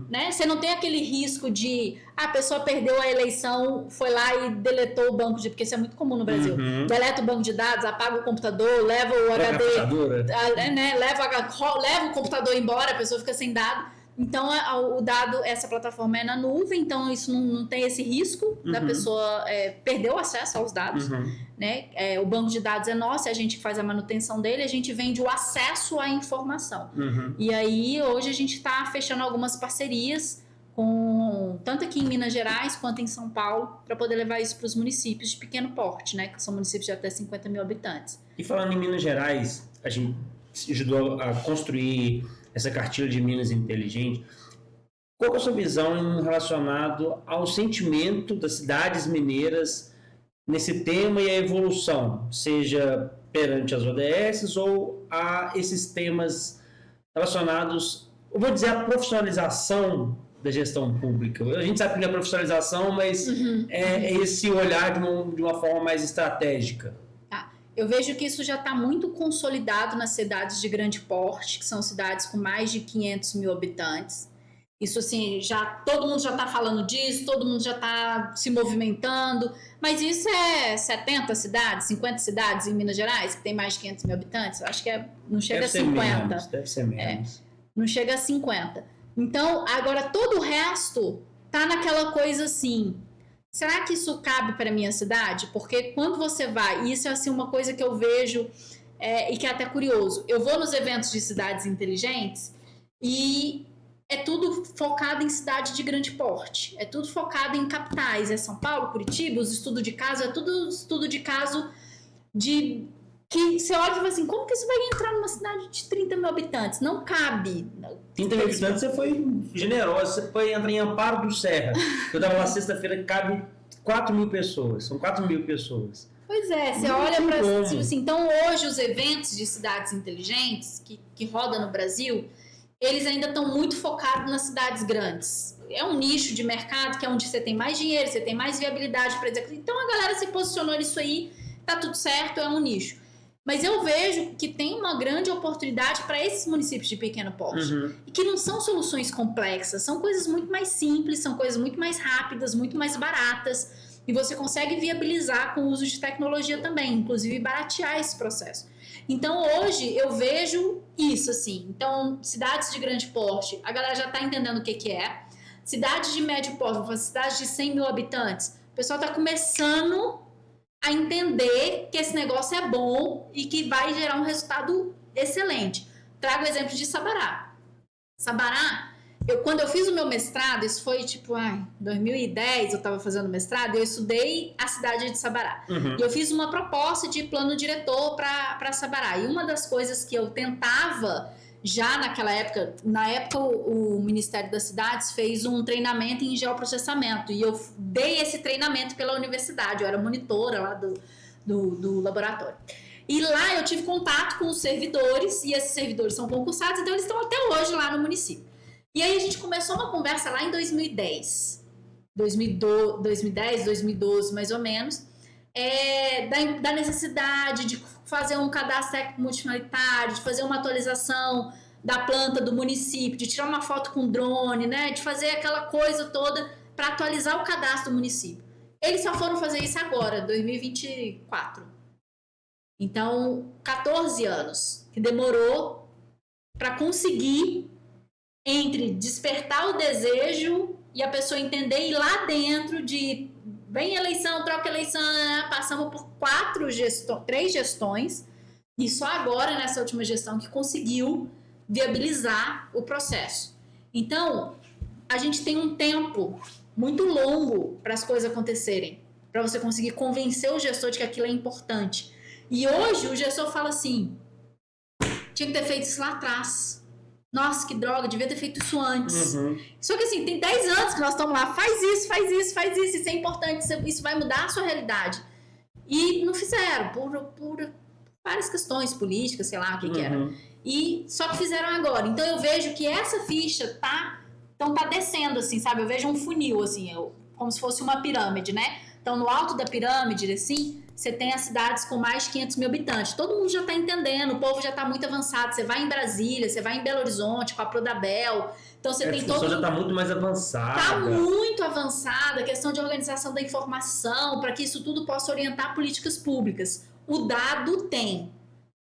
né? Você não tem aquele risco de a pessoa perdeu a eleição, foi lá e deletou o banco de... Porque isso é muito comum no Brasil. Deleta o banco de dados, apaga o computador, leva o HD... né? Leva o computador embora, a pessoa fica sem dado. Então, o dado, essa plataforma é na nuvem, então isso não tem esse risco da pessoa perder o acesso aos dados. Né? O banco de dados é nosso, é a gente que faz a manutenção dele, a gente vende o acesso à informação. E aí, hoje, a gente está fechando algumas parcerias, tanto aqui em Minas Gerais quanto em São Paulo, para poder levar isso para os municípios de pequeno porte, né? Que são municípios de até 50 mil habitantes. E falando em Minas Gerais, a gente ajudou a construir essa cartilha de Minas Inteligente. Qual é a sua visão relacionado ao sentimento das cidades mineiras nesse tema e a evolução, seja perante as ODS ou a esses temas relacionados, eu vou dizer, à profissionalização da gestão pública? A gente sabe que não é profissionalização, mas é esse olhar de uma forma mais estratégica. Eu vejo que isso já está muito consolidado nas cidades de grande porte, que são cidades com mais de 500 mil habitantes. Isso, assim, todo mundo já está falando disso, todo mundo já está se movimentando, mas isso é 70 cidades, 50 cidades em Minas Gerais, que tem mais de 500 mil habitantes? Eu acho que não chega a 50. Deve ser menos. Não chega a 50. Então, agora todo o resto está naquela coisa assim... Será que isso cabe para a minha cidade? Porque quando você vai, e isso é assim, uma coisa que eu vejo e que é até curioso, eu vou nos eventos de cidades inteligentes e é tudo focado em cidade de grande porte, é tudo focado em capitais, é São Paulo, Curitiba, os estudos de caso, é tudo estudo de caso que você olha e fala assim, como que isso vai entrar numa cidade de 30 mil habitantes? Não cabe. 30 mil habitantes, você foi generosa, você foi entrar em Amparo do Serra. Eu estava lá sexta-feira, cabe 4 mil pessoas, são 4 mil pessoas. Pois é, você olha para... Tipo assim, então, hoje, os eventos de cidades inteligentes que rodam no Brasil, eles ainda estão muito focados nas cidades grandes. É um nicho de mercado que é onde você tem mais dinheiro, você tem mais viabilidade para executar. Então, a galera se posicionou nisso aí, tá tudo certo, é um nicho. Mas eu vejo que tem uma grande oportunidade para esses municípios de pequeno porte. E que não são soluções complexas, são coisas muito mais simples, são coisas muito mais rápidas, muito mais baratas. E você consegue viabilizar com o uso de tecnologia também, inclusive baratear esse processo. Então, hoje, eu vejo isso, assim. Então, cidades de grande porte, a galera já está entendendo o que é. Cidades de médio porte, cidades de 100 mil habitantes, o pessoal está começando a entender que esse negócio é bom e que vai gerar um resultado excelente. Trago o exemplo de Sabará. Sabará Quando eu fiz o meu mestrado, isso foi tipo, 2010 eu estava fazendo mestrado, eu estudei a cidade de Sabará. E eu fiz uma proposta de plano diretor para Sabará. E uma das coisas que eu tentava já naquela época, o Ministério das Cidades fez um treinamento em geoprocessamento. E eu dei esse treinamento pela universidade, eu era monitora lá do laboratório. E lá eu tive contato com os servidores, e esses servidores são concursados, então eles estão até hoje lá no município. E aí a gente começou uma conversa lá em 2010, 2012 mais ou menos, da necessidade de fazer um cadastro técnico multifinalitário, de fazer uma atualização da planta do município, de tirar uma foto com drone, né, de fazer aquela coisa toda para atualizar o cadastro do município. Eles só foram fazer isso agora, 2024. Então, 14 anos que demorou para conseguir entre despertar o desejo e a pessoa entender e lá dentro de vem eleição, troca eleição, passamos por 3 gestões e só agora nessa última gestão que conseguiu viabilizar o processo. Então, a gente tem um tempo muito longo para as coisas acontecerem, para você conseguir convencer o gestor de que aquilo é importante. E hoje o gestor fala assim, tinha que ter feito isso lá atrás. Nossa, que droga, devia ter feito isso antes. Só que assim, tem 10 anos que nós estamos lá, faz isso, isso é importante, isso vai mudar a sua realidade. E não fizeram, por várias questões políticas, sei lá o que era. E só que fizeram agora. Então eu vejo que essa ficha tá descendo, assim, sabe? Eu vejo um funil, assim, como se fosse uma pirâmide, né? Então no alto da pirâmide, assim, você tem as cidades com mais de 500 mil habitantes. Todo mundo já está entendendo, o povo já está muito avançado. Você vai em Brasília, você vai em Belo Horizonte com a Prodabel. Então você tem todo... já está muito mais avançada. Está muito avançada a questão de organização da informação, para que isso tudo possa orientar políticas públicas. O dado tem,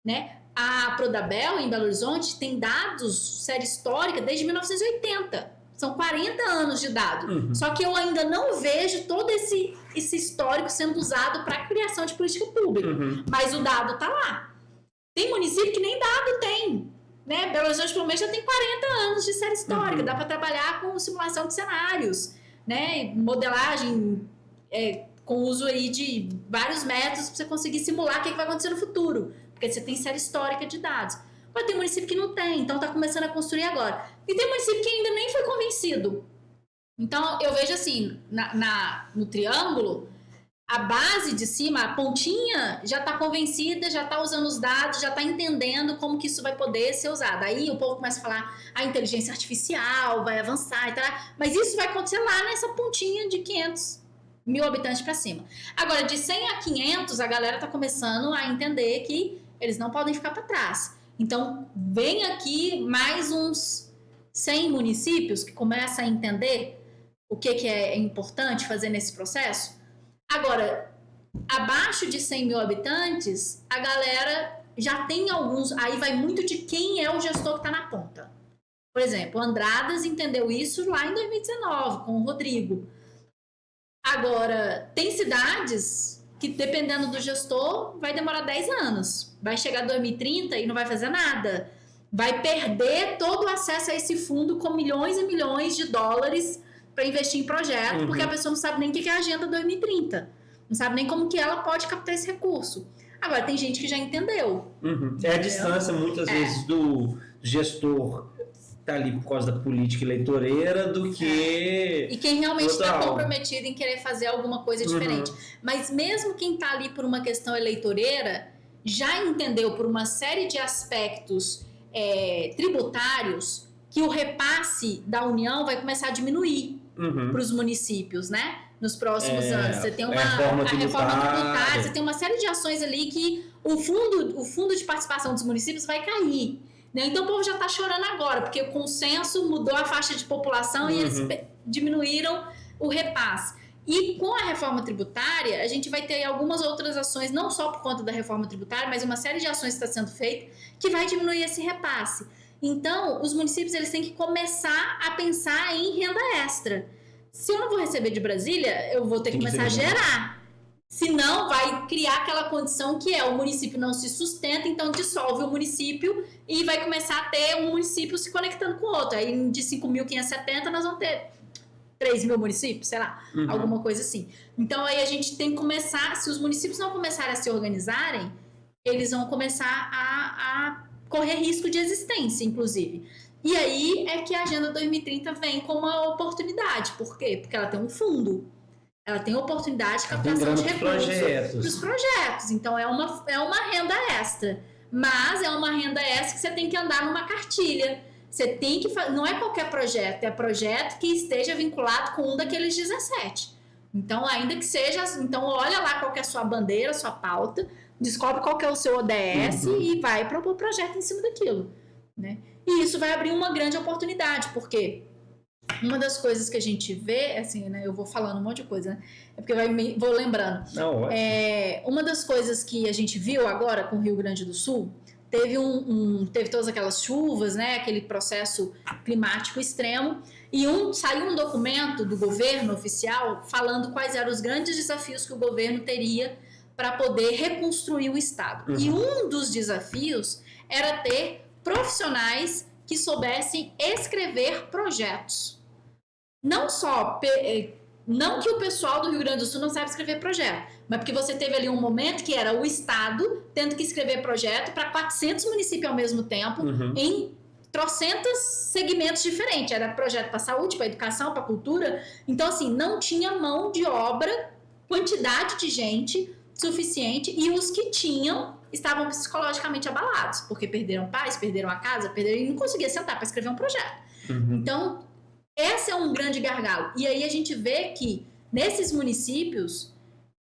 né? A Prodabel em Belo Horizonte tem dados, série histórica, desde 1980. São 40 anos de dado. Só que eu ainda não vejo todo esse histórico sendo usado para a criação de política pública. Mas o dado está lá. Tem município que nem dado tem. Né? Belo Horizonte, pelo menos, já tem 40 anos de série histórica. Dá para trabalhar com simulação de cenários, né? Modelagem com uso aí de vários métodos para você conseguir simular o que vai acontecer no futuro. Porque você tem série histórica de dados. Mas tem município que não tem, então está começando a construir agora. E tem município que ainda nem foi convencido. Então, eu vejo assim, no triângulo, a base de cima, a pontinha, já está convencida, já está usando os dados, já está entendendo como que isso vai poder ser usado. Aí o povo começa a falar, a inteligência artificial vai avançar e tal. Mas isso vai acontecer lá nessa pontinha de 500 mil habitantes para cima. Agora, de 100 a 500, a galera está começando a entender que eles não podem ficar para trás. Então, vem aqui mais uns 100 municípios que começam a entender o que é importante fazer nesse processo. Agora, abaixo de 100 mil habitantes, a galera já tem alguns... Aí vai muito de quem é o gestor que está na ponta. Por exemplo, o Andradas entendeu isso lá em 2019, com o Rodrigo. Agora, tem cidades que, dependendo do gestor, vai demorar 10 anos. Vai chegar 2030 e não vai fazer nada. Vai perder todo o acesso a esse fundo com milhões e milhões de dólares para investir em projeto, porque a pessoa não sabe nem o que é a Agenda 2030. Não sabe nem como que ela pode captar esse recurso. Agora, tem gente que já entendeu. É a distância, muitas vezes, do gestor tá ali por causa da política eleitoreira do que... E quem realmente está comprometido em querer fazer alguma coisa diferente. Mas mesmo quem está ali por uma questão eleitoreira, já entendeu por uma série de aspectos tributários que o repasse da União vai começar a diminuir para os municípios, né? Nos próximos anos. Você tem a reforma tributária, você tem uma série de ações ali que o fundo de participação dos municípios vai cair. Então o povo já está chorando agora, porque o consenso mudou a faixa de população e eles diminuíram o repasse. E com a reforma tributária, a gente vai ter algumas outras ações, não só por conta da reforma tributária, mas uma série de ações que está sendo feita, que vai diminuir esse repasse. Então, os municípios eles têm que começar a pensar em renda extra. Se eu não vou receber de Brasília, eu vou ter que começar a gerar. Senão, vai criar aquela condição que o município não se sustenta, então dissolve o município e vai começar a ter um município se conectando com o outro. Aí, de 5.570, nós vamos ter 3.000 municípios, sei lá, alguma coisa assim. Então, aí a gente tem que começar, se os municípios não começarem a se organizarem, eles vão começar a correr risco de existência, inclusive. E aí é que a Agenda 2030 vem com uma oportunidade. Por quê? Porque ela tem um fundo. Ela tem oportunidade de captação de recursos para os projetos. Então, é uma renda extra. Mas é uma renda extra que você tem que andar numa cartilha. Você tem que não é qualquer projeto, é projeto que esteja vinculado com um daqueles 17. Então, ainda que seja... Então, olha lá qual que é a sua bandeira, a sua pauta, descobre qual que é o seu ODS e vai propor projeto em cima daquilo, né? E isso vai abrir uma grande oportunidade, porque uma das coisas que a gente vê, assim, né? Eu vou falando um monte de coisa, né? É porque vou lembrando. Não, uma das coisas que a gente viu agora com o Rio Grande do Sul, teve todas aquelas chuvas, né? Aquele processo climático extremo, e saiu um documento do governo oficial falando quais eram os grandes desafios que o governo teria para poder reconstruir o Estado. E um dos desafios era ter profissionais que soubessem escrever projetos. Não que o pessoal do Rio Grande do Sul não saiba escrever projeto, mas porque você teve ali um momento que era o Estado tendo que escrever projeto para 400 municípios ao mesmo tempo, em trocentos segmentos diferentes. Era projeto para saúde, para educação, para cultura. Então, assim, não tinha mão de obra, quantidade de gente suficiente, e os que tinham estavam psicologicamente abalados, porque perderam pais, perderam a casa, e não conseguiam sentar para escrever um projeto. Então, esse é um grande gargalo. E aí a gente vê que nesses municípios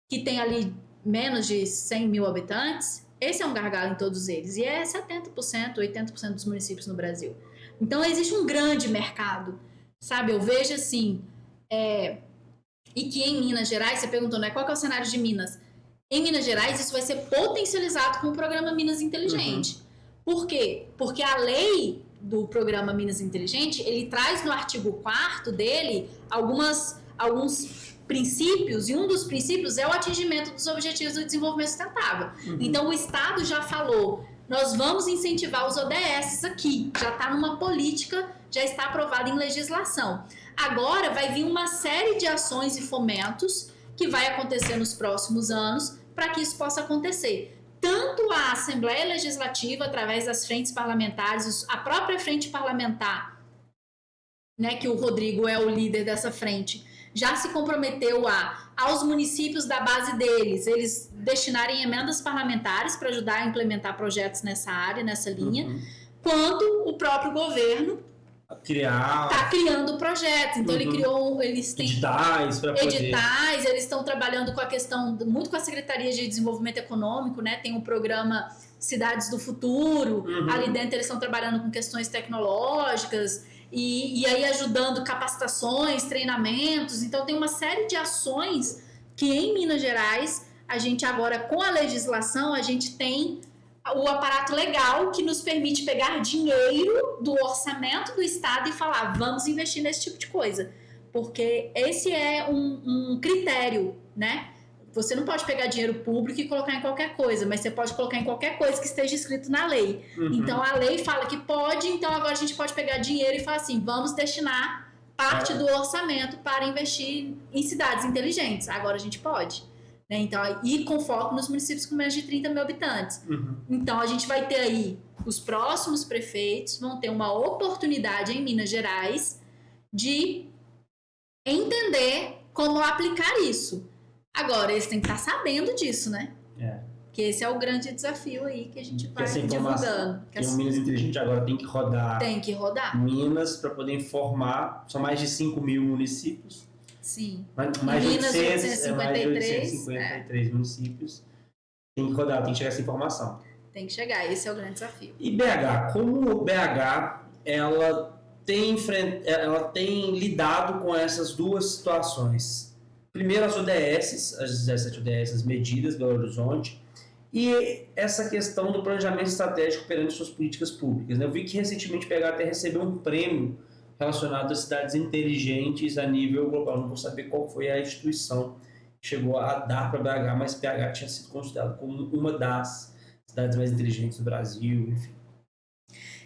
que tem ali menos de 100 mil habitantes, esse é um gargalo em todos eles. E é 70%, 80% dos municípios no Brasil. Então, existe um grande mercado, sabe? Eu vejo assim, e que em Minas Gerais, você perguntou, né? Qual que é o cenário de Minas? Em Minas Gerais, isso vai ser potencializado com o programa Minas Inteligente. Por quê? Porque a lei do programa Minas Inteligente, ele traz no artigo 4º dele alguns princípios, e um dos princípios é o atingimento dos objetivos do desenvolvimento sustentável. Então, o Estado já falou, nós vamos incentivar os ODS aqui, já está numa política, já está aprovada em legislação. Agora, vai vir uma série de ações e fomentos que vai acontecer nos próximos anos para que isso possa acontecer. Tanto a Assembleia Legislativa, através das frentes parlamentares, a própria frente parlamentar, né, que o Rodrigo é o líder dessa frente, já se comprometeu aos municípios da base deles, eles destinarem emendas parlamentares para ajudar a implementar projetos nessa área, nessa linha, quanto o próprio governo está criando projetos. Então, eles têm editais, eles estão trabalhando com a questão, muito com a Secretaria de Desenvolvimento Econômico, né? Tem um programa Cidades do Futuro, ali dentro eles estão trabalhando com questões tecnológicas, e aí ajudando capacitações, treinamentos. Então, tem uma série de ações que em Minas Gerais, a gente agora, com a legislação, a gente tem o aparato legal que nos permite pegar dinheiro do orçamento do Estado e falar, vamos investir nesse tipo de coisa. Porque esse é um critério, né? Você não pode pegar dinheiro público e colocar em qualquer coisa, mas você pode colocar em qualquer coisa que esteja escrito na lei. Então, a lei fala que pode, então agora a gente pode pegar dinheiro e falar assim, vamos destinar parte do orçamento para investir em cidades inteligentes. Agora a gente pode. Né? Então, e com foco nos municípios com menos de 30 mil habitantes. Então, a gente vai ter aí, os próximos prefeitos vão ter uma oportunidade em Minas Gerais de entender como aplicar isso. Agora, eles têm que estar sabendo disso, né? Que esse é o grande desafio aí que a gente vai divulgando. Que o Minas Inteligente agora tem que rodar. Tem que rodar. Minas para poder informar. São mais de 5 mil municípios. Sim. Mais de Minas, 853 municípios. Tem que rodar, tem que chegar essa informação. Tem que chegar, esse é o grande desafio. E BH, como o BH, ela tem lidado com essas duas situações? Primeiro as ODS, as 17 ODS, as medidas do Belo Horizonte, e essa questão do planejamento estratégico perante suas políticas públicas. Eu vi que recentemente o BH até recebeu um prêmio relacionado a cidades inteligentes a nível global. Não vou saber qual foi a instituição chegou a dar para BH, mas BH tinha sido considerado como uma das cidades mais inteligentes do Brasil, enfim.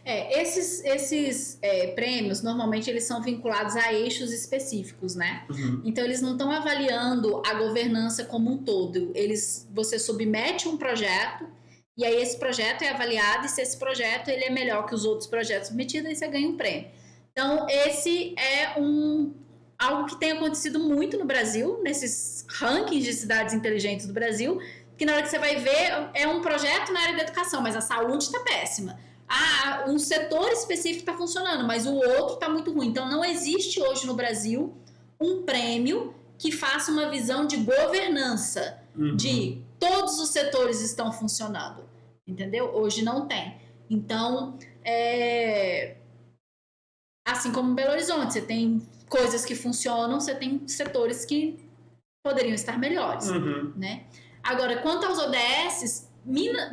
Esses prêmios, normalmente, eles são vinculados a eixos específicos, né? Uhum. Então, eles não estão avaliando a governança como um todo. Você submete um projeto, e aí esse projeto é avaliado, e se esse projeto ele é melhor que os outros projetos submetidos, aí você ganha um prêmio. Então, esse é algo que tem acontecido muito no Brasil, nesses rankings de cidades inteligentes do Brasil, que na hora que você vai ver, é um projeto na área da educação, mas a saúde está péssima. Um setor específico está funcionando, mas o outro está muito ruim. Então, não existe hoje no Brasil um prêmio que faça uma visão de governança, de todos os setores estão funcionando, entendeu? Hoje não tem. Então, assim como em Belo Horizonte, você tem coisas que funcionam, você tem setores que poderiam estar melhores, né? Agora, quanto aos ODS,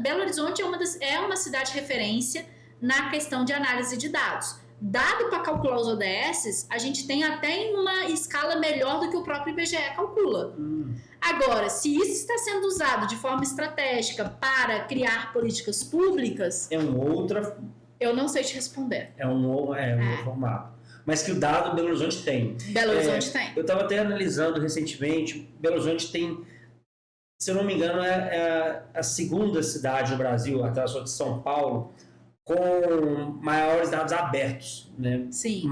Belo Horizonte é uma cidade referência na questão de análise de dados. Dado para calcular os ODS, a gente tem até em uma escala melhor do que o próprio IBGE calcula. Agora, se isso está sendo usado de forma estratégica para criar políticas públicas... Eu não sei te responder. É um outro formato. Mas que o dado Belo Horizonte tem. Belo Horizonte tem. Eu estava até analisando recentemente, Belo Horizonte tem, se eu não me engano, é a segunda cidade no Brasil, atrás de São Paulo, com maiores dados abertos, né? Sim.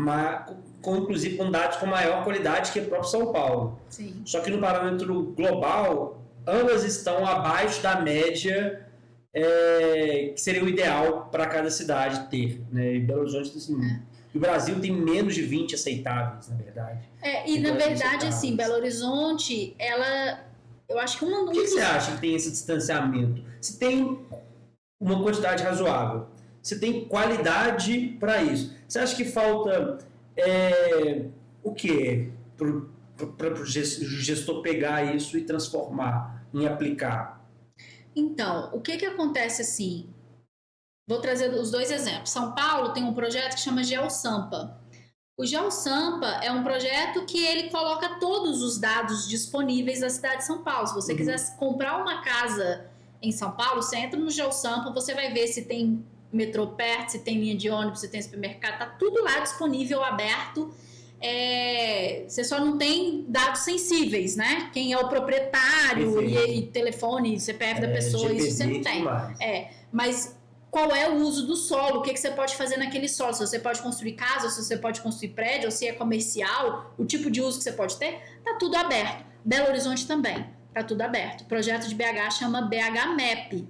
Inclusive com dados com maior qualidade que o próprio São Paulo. Sim. Só que no parâmetro global, ambas estão abaixo da média que seria o ideal para cada cidade ter, né? E Belo Horizonte, assim, o Brasil tem menos de 20 aceitáveis, na verdade. Na verdade, assim, Belo Horizonte, eu acho que Por que você acha que tem esse distanciamento? Se tem uma quantidade razoável, você tem qualidade para isso. Você acha que falta o quê? Para o gestor pegar isso e transformar, em aplicar? Então, o que acontece assim? Vou trazer os dois exemplos. São Paulo tem um projeto que chama GeoSampa. O GeoSampa é um projeto que ele coloca todos os dados disponíveis da cidade de São Paulo. Se você quiser comprar uma casa em São Paulo, você entra no GeoSampa, você vai ver se tem metrô perto, se tem linha de ônibus, se tem supermercado, tá tudo lá disponível, aberto. Você só não tem dados sensíveis, né? Quem é o proprietário e telefone, CPF da pessoa, isso você não tem. Mas qual é o uso do solo? O que você pode fazer naquele solo? Se você pode construir casa, se você pode construir prédio, ou se é comercial, o tipo de uso que você pode ter, tá tudo aberto. Belo Horizonte também, tá tudo aberto. O projeto de BH chama BH Map.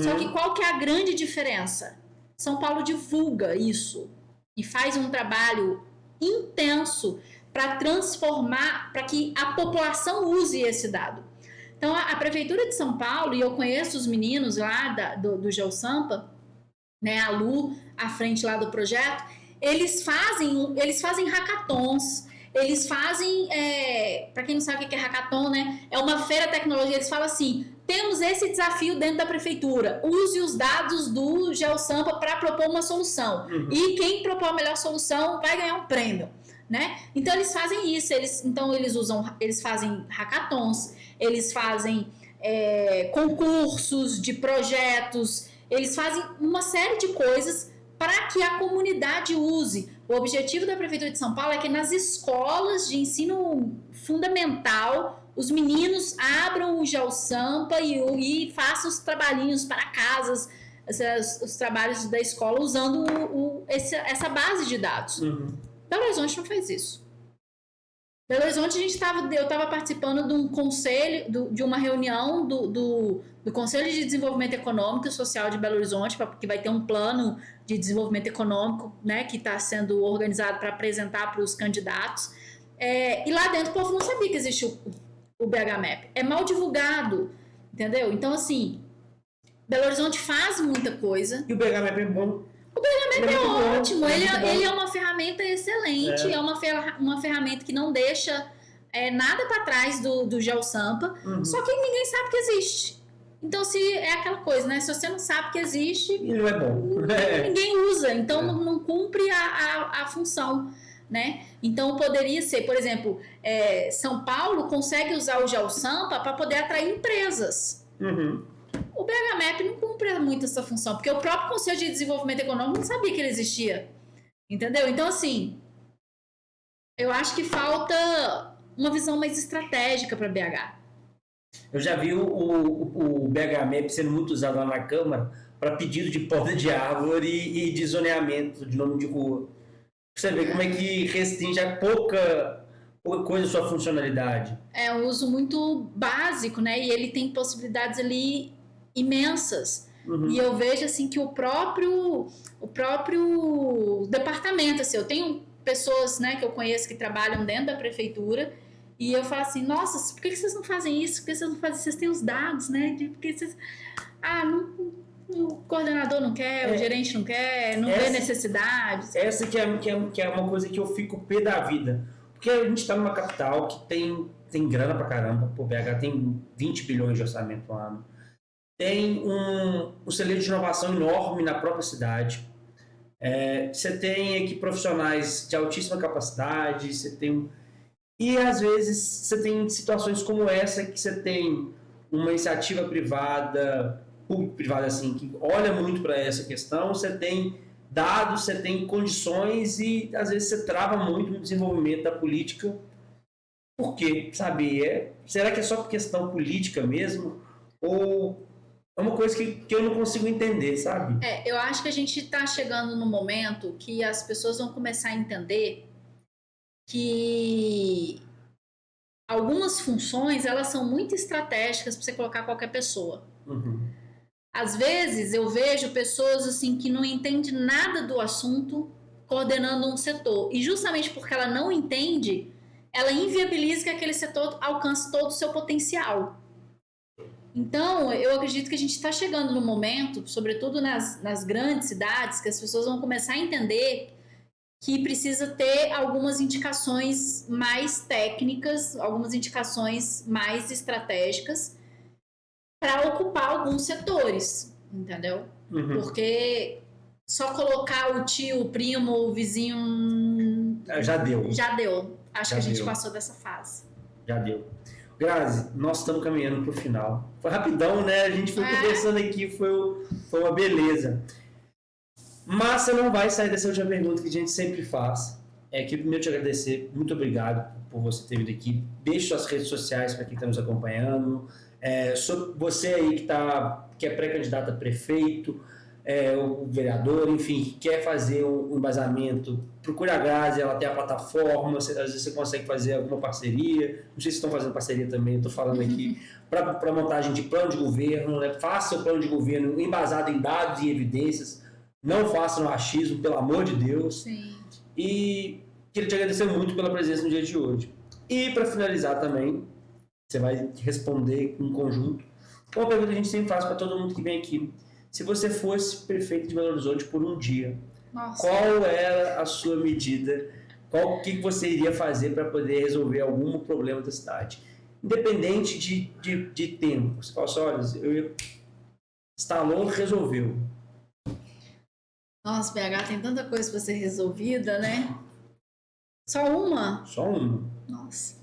Só que qual que é a grande diferença? São Paulo divulga isso e faz um trabalho intenso para transformar, para que a população use esse dado. Então, a Prefeitura de São Paulo, e eu conheço os meninos lá do GeoSampa, né, a Lu, à frente lá do projeto, eles fazem hackathons, eles fazem, para quem não sabe o que é hackathon, né, é uma feira de tecnologia, eles falam assim, temos esse desafio dentro da prefeitura, use os dados do GeoSampa para propor uma solução, e quem propor a melhor solução vai ganhar um prêmio, né? Então eles fazem isso, eles fazem hackathons, eles fazem concursos de projetos, eles fazem uma série de coisas para que a comunidade use. O objetivo da Prefeitura de São Paulo é que nas escolas de ensino fundamental os meninos abram o GeoSampa e façam os trabalhinhos para casas, os trabalhos da escola usando essa base de dados. Belo Horizonte não fez isso. Belo Horizonte eu estava participando de um conselho, de uma reunião do Conselho de Desenvolvimento Econômico e Social de Belo Horizonte, que vai ter um plano de desenvolvimento econômico, né, que está sendo organizado para apresentar para os candidatos. E lá dentro o povo não sabia que existia o BH Map. É mal divulgado, entendeu? Então, assim, Belo Horizonte faz muita coisa. E o BH Map é bom. O BH Map é ótimo, ele é uma ferramenta excelente, é uma ferramenta que não deixa nada para trás do GeoSampa, só que ninguém sabe que existe. Então, se é aquela coisa, né? Se você não sabe que existe, não é bom. Ninguém usa, então não cumpre a função. né? Então poderia ser, por exemplo, São Paulo consegue usar o GeoSampa para poder atrair empresas. O BHMAP não cumpre muito essa função, porque o próprio Conselho de Desenvolvimento Econômico não sabia que ele existia, entendeu? Então, assim, eu acho que falta uma visão mais estratégica para BH. Eu já vi o BHMAP sendo muito usado lá na Câmara para pedido de poda de árvore e de zoneamento de nome de rua. Você vê como é que restringe a pouca coisa sua funcionalidade. É um uso muito básico, né? E ele tem possibilidades ali imensas. E eu vejo assim que o próprio departamento, assim, eu tenho pessoas, né, que eu conheço que trabalham dentro da prefeitura e eu falo assim, nossa, por que vocês não fazem isso? Por que vocês não fazem? Vocês têm os dados, né? Porque vocês... o coordenador não quer, o gerente não quer, não vê necessidade. Essa que é uma coisa que eu fico pé da vida. Porque a gente está numa capital que tem grana pra caramba. O BH tem 20 bilhões de orçamento no ano. Tem um celeiro de inovação enorme na própria cidade. Você tem aqui profissionais de altíssima capacidade, e às vezes você tem situações como essa que você tem uma iniciativa privada, público-privada assim, que olha muito para essa questão, você tem dados, você tem condições e às vezes você trava muito no desenvolvimento da política. Por quê? Sabe? Será que é só por questão política mesmo? Ou é uma coisa que eu não consigo entender, sabe? Eu acho que a gente está chegando no momento que as pessoas vão começar a entender que algumas funções, elas são muito estratégicas para você colocar qualquer pessoa. Às vezes eu vejo pessoas assim que não entendem nada do assunto coordenando um setor. E justamente porque ela não entende, ela inviabiliza que aquele setor alcance todo o seu potencial. Então, eu acredito que a gente está chegando no momento, sobretudo nas grandes cidades, que as pessoas vão começar a entender que precisa ter algumas indicações mais técnicas, algumas indicações mais estratégicas para ocupar alguns setores, entendeu? Porque só colocar o tio, o primo, o vizinho... Já deu. Acho que a gente passou dessa fase. Já deu. Grazi, nós estamos caminhando para o final. Foi rapidão, né? A gente foi conversando aqui, foi uma beleza. Mas você não vai sair dessa última pergunta que a gente sempre faz. Que primeiro te agradecer, muito obrigado por você ter vindo aqui. Deixe suas redes sociais para quem está nos acompanhando. Você aí que é pré-candidato a prefeito, o vereador, enfim, que quer fazer um embasamento, procure a Grazi, ela tem a plataforma, às vezes você consegue fazer alguma parceria, não sei se estão fazendo parceria também, estou falando aqui, para montagem de plano de governo, né? Faça o plano de governo embasado em dados e evidências, não faça no achismo, pelo amor de Deus. Sim. E queria te agradecer muito pela presença no dia de hoje. E para finalizar também, você vai responder em conjunto, uma pergunta que a gente sempre faz para todo mundo que vem aqui. Se você fosse prefeito de Belo Horizonte por um dia, qual era a sua medida? O que você iria fazer para poder resolver algum problema da cidade? Independente de tempo. Você fala assim, olha, instalou, resolveu. Nossa, BH tem tanta coisa para ser resolvida, né? Só uma? Só uma. Nossa.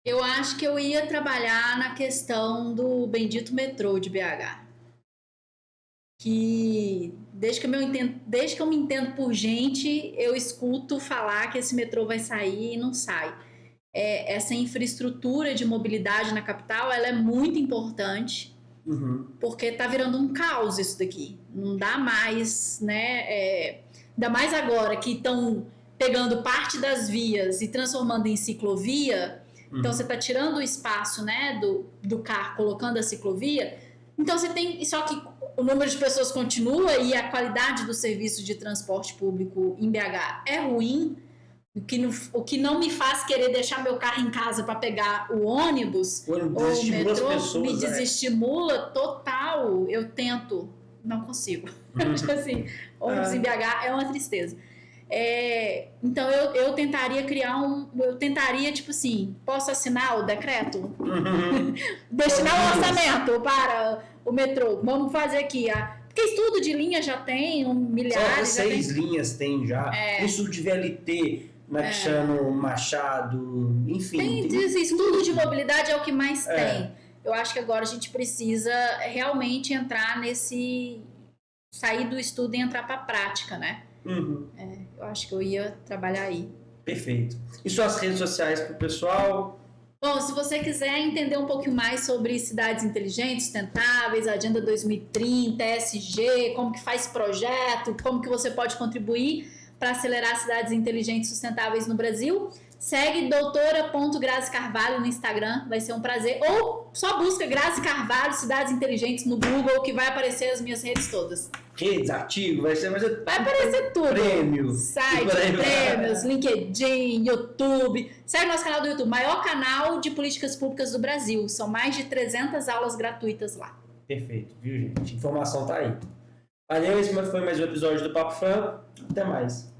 Eu acho que eu ia trabalhar na questão do bendito metrô de BH. Que desde que eu me entendo por gente, eu escuto falar que esse metrô vai sair e não sai. Essa infraestrutura de mobilidade na capital, ela é muito importante, porque tá virando um caos isso daqui. Não dá mais, né? Ainda mais agora que estão pegando parte das vias e transformando em ciclovia. Então, você está tirando o espaço, né, do carro, colocando a ciclovia. Então, você tem... Só que o número de pessoas continua e a qualidade do serviço de transporte público em BH é ruim. O que não me faz querer deixar meu carro em casa para pegar o ônibus ou o metrô, me desestimula total. Eu tento, não consigo. Assim, ônibus em BH é uma tristeza. Então eu tentaria tipo assim, posso assinar o decreto? Destinar o orçamento para o metrô, vamos fazer aqui, Porque estudo de linha já tem, Só milhares. 6 linhas tem já. Estudo de VLT, Cristiano Machado, enfim. Estudo de mobilidade é o que mais tem. Eu acho que agora a gente precisa realmente entrar nesse... sair do estudo e entrar para a prática, né? Uhum. Eu acho que eu ia trabalhar aí. Perfeito. E suas redes sociais para o pessoal? Bom, se você quiser entender um pouquinho mais sobre cidades inteligentes, sustentáveis, Agenda 2030, ESG, como que faz projeto, como que você pode contribuir para acelerar cidades inteligentes e sustentáveis no Brasil, segue doutora.Grazi Carvalho no Instagram, vai ser um prazer. Ou só busca Grazi Carvalho, Cidades Inteligentes no Google, que vai aparecer as minhas redes todas. Redes, artigos, vai aparecer tudo. Prêmio. Site, prêmios, LinkedIn, YouTube. Segue nosso canal do YouTube, maior canal de políticas públicas do Brasil. São mais de 300 aulas gratuitas lá. Perfeito, viu, gente? Informação tá aí. Valeu, esse foi mais um episódio do Papo Franco. Até mais.